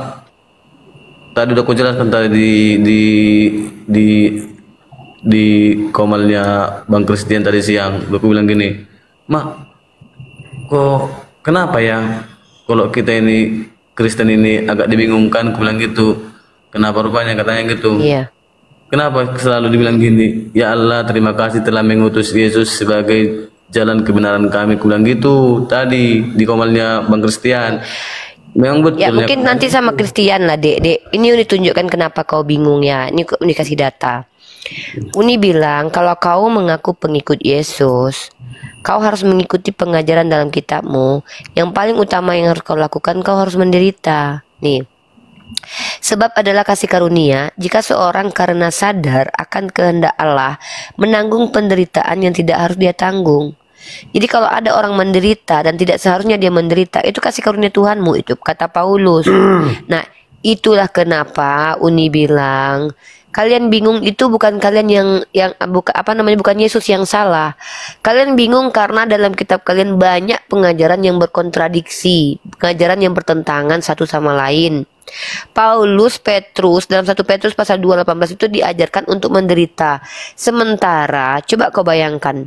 Speaker 1: tadi udah aku jelaskan tadi di komalnya Bang Christian tadi siang. Udah aku bilang gini, Mak, kok kenapa ya kalau kita ini Kristen ini agak dibingungkan, aku bilang gitu. Kenapa rupanya katanya gitu?
Speaker 2: Iya.
Speaker 1: Kenapa selalu dibilang gini? Ya Allah, terima kasih telah mengutus Yesus sebagai jalan kebenaran kami. Aku bilang gitu tadi di komalnya Bang Christian. Memang betul
Speaker 2: Ya mungkin nanti sama Christian lah dek. Ini Uni tunjukkan kenapa kau bingung ya. Ini Uni kasih data. Uni bilang kalau kau mengaku pengikut Yesus, kau harus mengikuti pengajaran dalam kitabmu. Yang paling utama yang harus kau lakukan, kau harus menderita. Nih. Sebab adalah kasih karunia jika seorang karena sadar akan kehendak Allah menanggung penderitaan yang tidak harus dia tanggung. Jadi kalau ada orang menderita dan tidak seharusnya dia menderita, itu kasih karunia Tuhanmu, itu kata Paulus. Nah, itulah kenapa Uni bilang kalian bingung itu bukan kalian bukan Yesus yang salah. Kalian bingung karena dalam kitab kalian banyak pengajaran yang berkontradiksi, pengajaran yang bertentangan satu sama lain. Petrus dalam 1 Petrus pasal 2:18 itu diajarkan untuk menderita. Sementara coba kau bayangkan,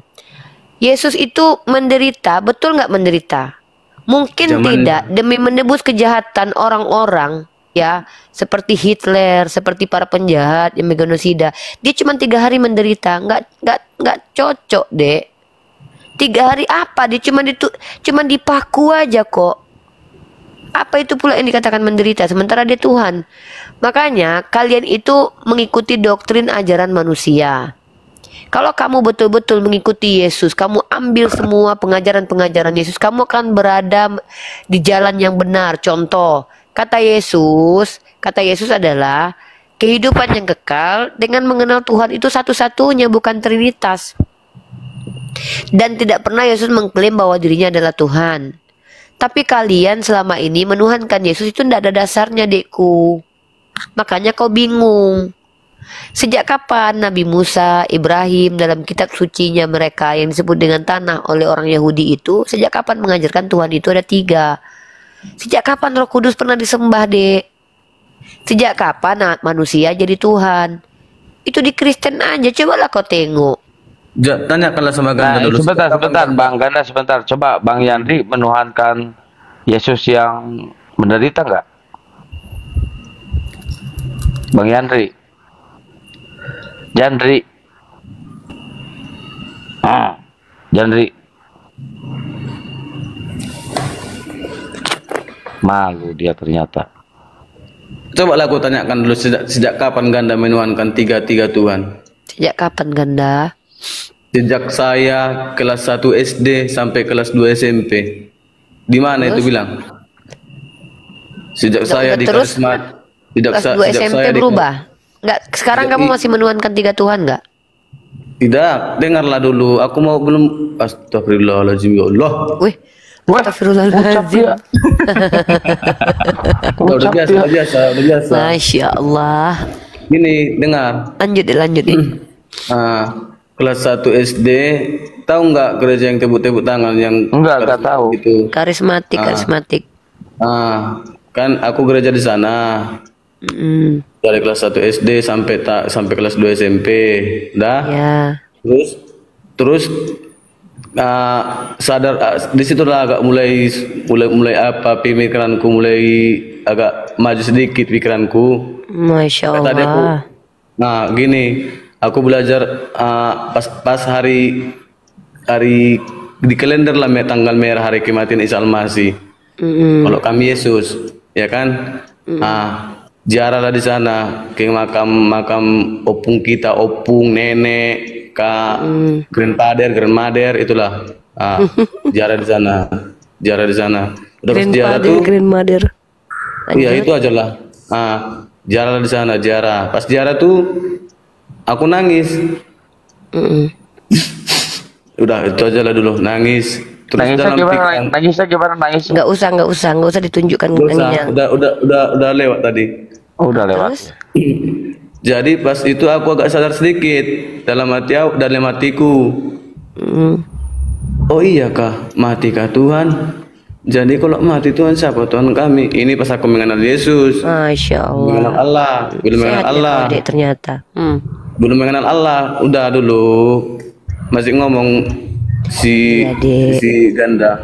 Speaker 2: Yesus itu menderita, betul nggak menderita? Mungkin tidak, demi menebus kejahatan orang-orang, ya, seperti Hitler, seperti para penjahat yang genosida. Dia cuma 3 hari menderita, nggak cocok dek. 3 hari apa? Dia cuma dipaku aja kok. Apa itu pula yang dikatakan menderita? Sementara dia Tuhan. Makanya kalian itu mengikuti doktrin ajaran manusia. Kalau kamu betul-betul mengikuti Yesus, kamu ambil semua pengajaran-pengajaran Yesus, kamu akan berada di jalan yang benar. Contoh, kata Yesus adalah kehidupan yang kekal dengan mengenal Tuhan itu satu-satunya, bukan Trinitas. Dan tidak pernah Yesus mengklaim bahwa dirinya adalah Tuhan. Tapi kalian selama ini menuhankan Yesus itu tidak ada dasarnya, dekku. Makanya kau bingung. Sejak kapan Nabi Musa, Ibrahim dalam kitab sucinya mereka yang disebut dengan tanah oleh orang Yahudi itu, sejak kapan mengajarkan Tuhan itu ada 3? Sejak kapan Roh Kudus pernah disembah, dek? Sejak kapan manusia jadi Tuhan? Itu di Kristen aja, cobalah kau tengok.
Speaker 1: Tanyakanlah sama Ganda dulu.
Speaker 3: Sebentar Bang Ganda, sebentar. Coba Bang Yandri menuhankan Yesus yang menderita nggak? Bang Yandri. Jandri. Malu dia ternyata.
Speaker 1: Coba aku tanyakan dulu, sejak kapan Ganda menuhankan tiga Tuhan?
Speaker 2: Sejak kapan Ganda?
Speaker 1: Sejak saya kelas 1 SD sampai kelas 2 SMP. Di mana itu bilang? Sejak saya di
Speaker 2: terus kelas 2 SMP berubah? Enggak, sekarang kamu masih menuhankan 3 Tuhan enggak?
Speaker 1: Tidak, dengarlah dulu. Aku mau belum. Astagfirullahaladzim, ya Allah.
Speaker 2: Wih, astagfirullahaladzim.
Speaker 1: Udah biasa.
Speaker 2: Masya Allah.
Speaker 1: Gini, dengar.
Speaker 2: Lanjut nih.
Speaker 1: Kelas 1 SD, tahu nggak gereja yang tepuk-tepuk tangan yang
Speaker 3: enggak tahu
Speaker 1: itu?
Speaker 2: Karismatik.
Speaker 1: Kan aku gereja di sana. Dari kelas 1 SD sampai kelas 2 SMP. Dah.
Speaker 2: Ya.
Speaker 1: Terus sadar di situlah agak mulai apa pemikiranku mulai agak maju sedikit pikiranku.
Speaker 2: Masya Allah.
Speaker 1: Tadi gini, aku belajar pas hari di kalender lah tanggal merah hari kematian Isa Al-Masih. Kalau kami Yesus, ya kan? Ziarahlah di sana ke makam opung kita, opung nenek, grandmother itulah. Ziarah di sana. Udah pas ziarah tuh.
Speaker 2: Grandmother.
Speaker 1: Iya itu aja lah. Ziarah di sana, ziarah. Pas ziarah tuh aku nangis. Udah itu aja lah dulu, nangis. Terus
Speaker 3: Nangisnya gimana?
Speaker 2: Nggak usah ditunjukkan nangisnya.
Speaker 1: Udah lewat tadi.
Speaker 3: Udah lewat.
Speaker 1: Jadi pas itu aku agak sadar sedikit dalam hatiku. Oh iya kah, mati kah Tuhan? Jadi kalau mati Tuhan siapa Tuhan kami? Ini pas aku mengenal Yesus.
Speaker 2: Masya Allah.
Speaker 1: Mengenal Allah, belum mengenal Allah.
Speaker 2: Ternyata.
Speaker 1: Belum mengenal Allah, udah dulu masih ngomong si Ganda.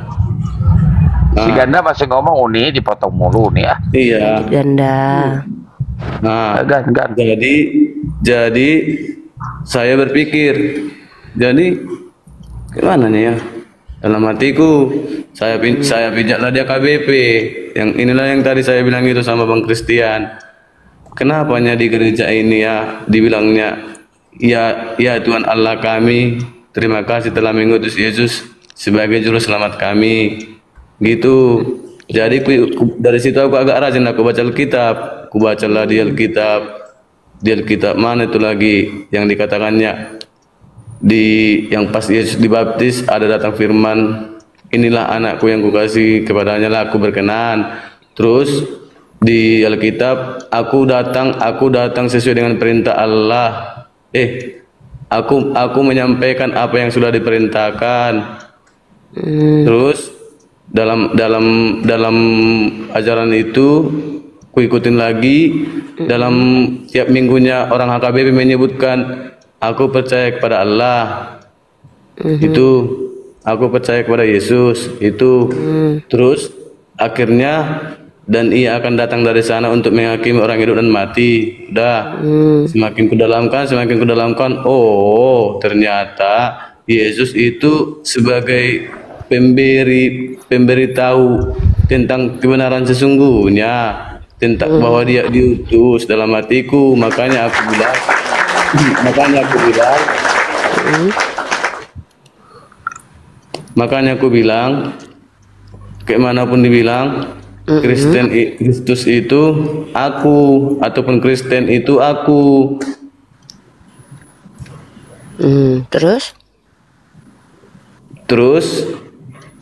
Speaker 3: Si Ganda masih ngomong Uni dipotong mulu nih ya.
Speaker 1: Iya.
Speaker 2: Ganda.
Speaker 1: Jadi saya berpikir, jadi gimana nih ya? Dalam hatiku saya pijaklah dia KBP yang inilah yang tadi saya bilang itu sama Bang Christian. Kenapanya di gereja ini ya dibilangnya ya Tuhan Allah kami, terima kasih telah mengutus Yesus sebagai juru selamat kami. Gitu. Jadi dari situ aku agak rajin aku baca Alkitab. Aku bacalah di Alkitab. Di Alkitab mana itu lagi yang dikatakannya yang pas Yesus dibaptis ada datang firman, inilah anakku yang kukasih, kepadanya lah aku berkenan. Terus di Alkitab aku datang sesuai dengan perintah Allah. Aku menyampaikan apa yang sudah diperintahkan. Terus dalam ajaran itu ku ikutin lagi. Dalam tiap minggunya orang HKBP menyebutkan aku percaya kepada Allah. Itu aku percaya kepada Yesus itu. Terus akhirnya dan ia akan datang dari sana untuk menghakimi orang hidup dan mati. Udah. Semakin kudalamkan, oh ternyata Yesus itu sebagai pemberitahu tentang kebenaran sesungguhnya, tentang bahwa dia diutus dalam hatiku. Makanya aku bilang kemanapun dibilang Kristus itu aku, ataupun Kristen itu aku. Terus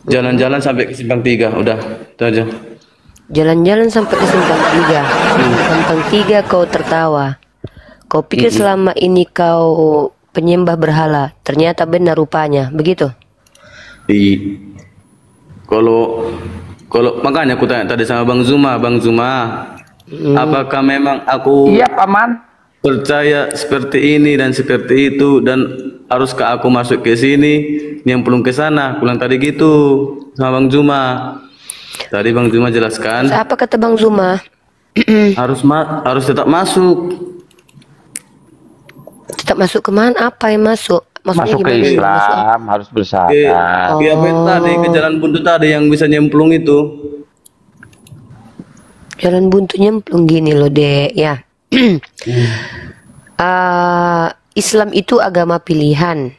Speaker 1: jalan-jalan sampai ke simpang 3, udah itu aja.
Speaker 2: Jalan-jalan sampai ke simpang 3. Simpang 3 kau tertawa. Kau pikir selama ini kau penyembah berhala, ternyata benar rupanya, begitu?
Speaker 1: Kalau makanya aku tanya tadi sama Bang Zuma, apakah memang aku percaya seperti ini dan seperti itu, dan haruskah aku masuk ke sini, nyemplung ke sana? Pulang tadi gitu sama Bang Zuma. Tadi Bang Zuma jelaskan.
Speaker 2: Apa kata Bang Zuma?
Speaker 1: harus tetap masuk.
Speaker 2: Tetap masuk kemana? Apa yang masuk? Maksudnya
Speaker 3: masuk ke
Speaker 2: gimana?
Speaker 3: Islam, harus bersahadat.
Speaker 1: Tadi ke jalan buntu tadi yang bisa nyemplung itu.
Speaker 2: Jalan buntu nyemplung gini loh, Dek, ya. Islam itu agama pilihan.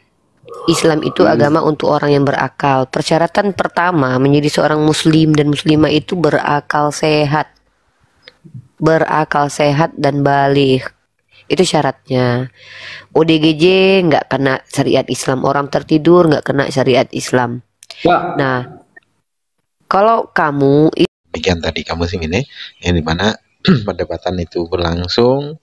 Speaker 2: Islam itu agama untuk orang yang berakal. Persyaratan pertama menjadi seorang muslim dan muslimah itu berakal sehat. Berakal sehat dan baligh. Itu syaratnya. ODGJ nggak kena syariat Islam. Orang tertidur nggak kena syariat Islam. Nah, kalau kamu
Speaker 5: demikian tadi kamu sih ini yang dimana perdebatan itu berlangsung.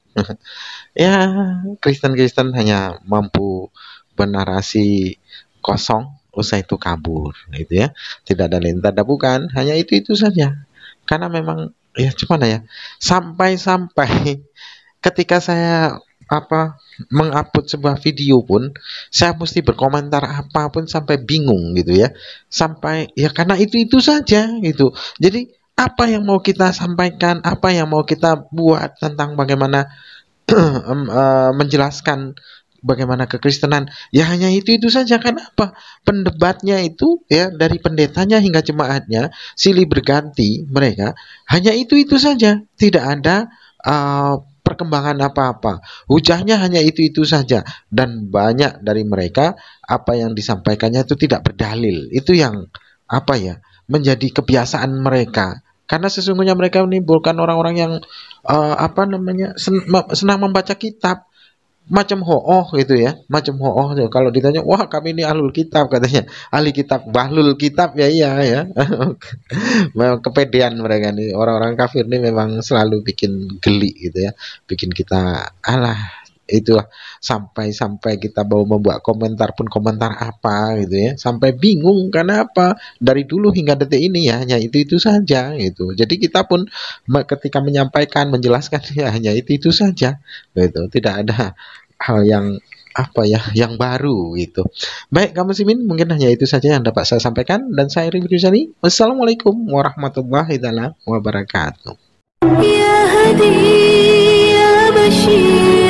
Speaker 5: Ya, Kristen hanya mampu bernarasi kosong, usai itu kabur, gitu ya. Tidak ada lain tanda bukan, hanya itu saja. Karena memang ya cuman ya sampai ketika saya mengupload sebuah video pun saya mesti berkomentar apapun sampai bingung gitu ya. Sampai ya karena itu saja gitu. Jadi apa yang mau kita sampaikan, apa yang mau kita buat tentang bagaimana menjelaskan bagaimana kekristenan, ya hanya itu saja. Kenapa? Pendebatnya itu ya dari pendetanya hingga jemaatnya silih berganti, mereka hanya itu saja, tidak ada perkembangan apa-apa. Hujahnya hanya itu saja, dan banyak dari mereka apa yang disampaikannya itu tidak berdalil. Itu yang menjadi kebiasaan mereka. Karena sesungguhnya mereka menimbulkan orang-orang yang senang membaca kitab, macam ho'oh gitu ya, macam ho'oh. Kalau ditanya, wah kami ini ahlul kitab, katanya ahli kitab, bahlul kitab, ya. Memang kepedean mereka nih, orang-orang kafir nih memang selalu bikin geli gitu ya, bikin kita itulah, sampai kita mau membuat komentar pun komentar apa gitu ya, sampai bingung. Karena apa? Dari dulu hingga detik ini ya hanya itu saja gitu. Jadi kita pun ketika menyampaikan, menjelaskan ya hanya itu saja gitu. Tidak ada hal yang yang baru gitu. Baik, kamu Simin, mungkin hanya itu saja yang dapat saya sampaikan, dan saya Rifki Rusani. Wassalamualaikum warahmatullahi wabarakatuh.
Speaker 4: Ya Hadi ya Bashir.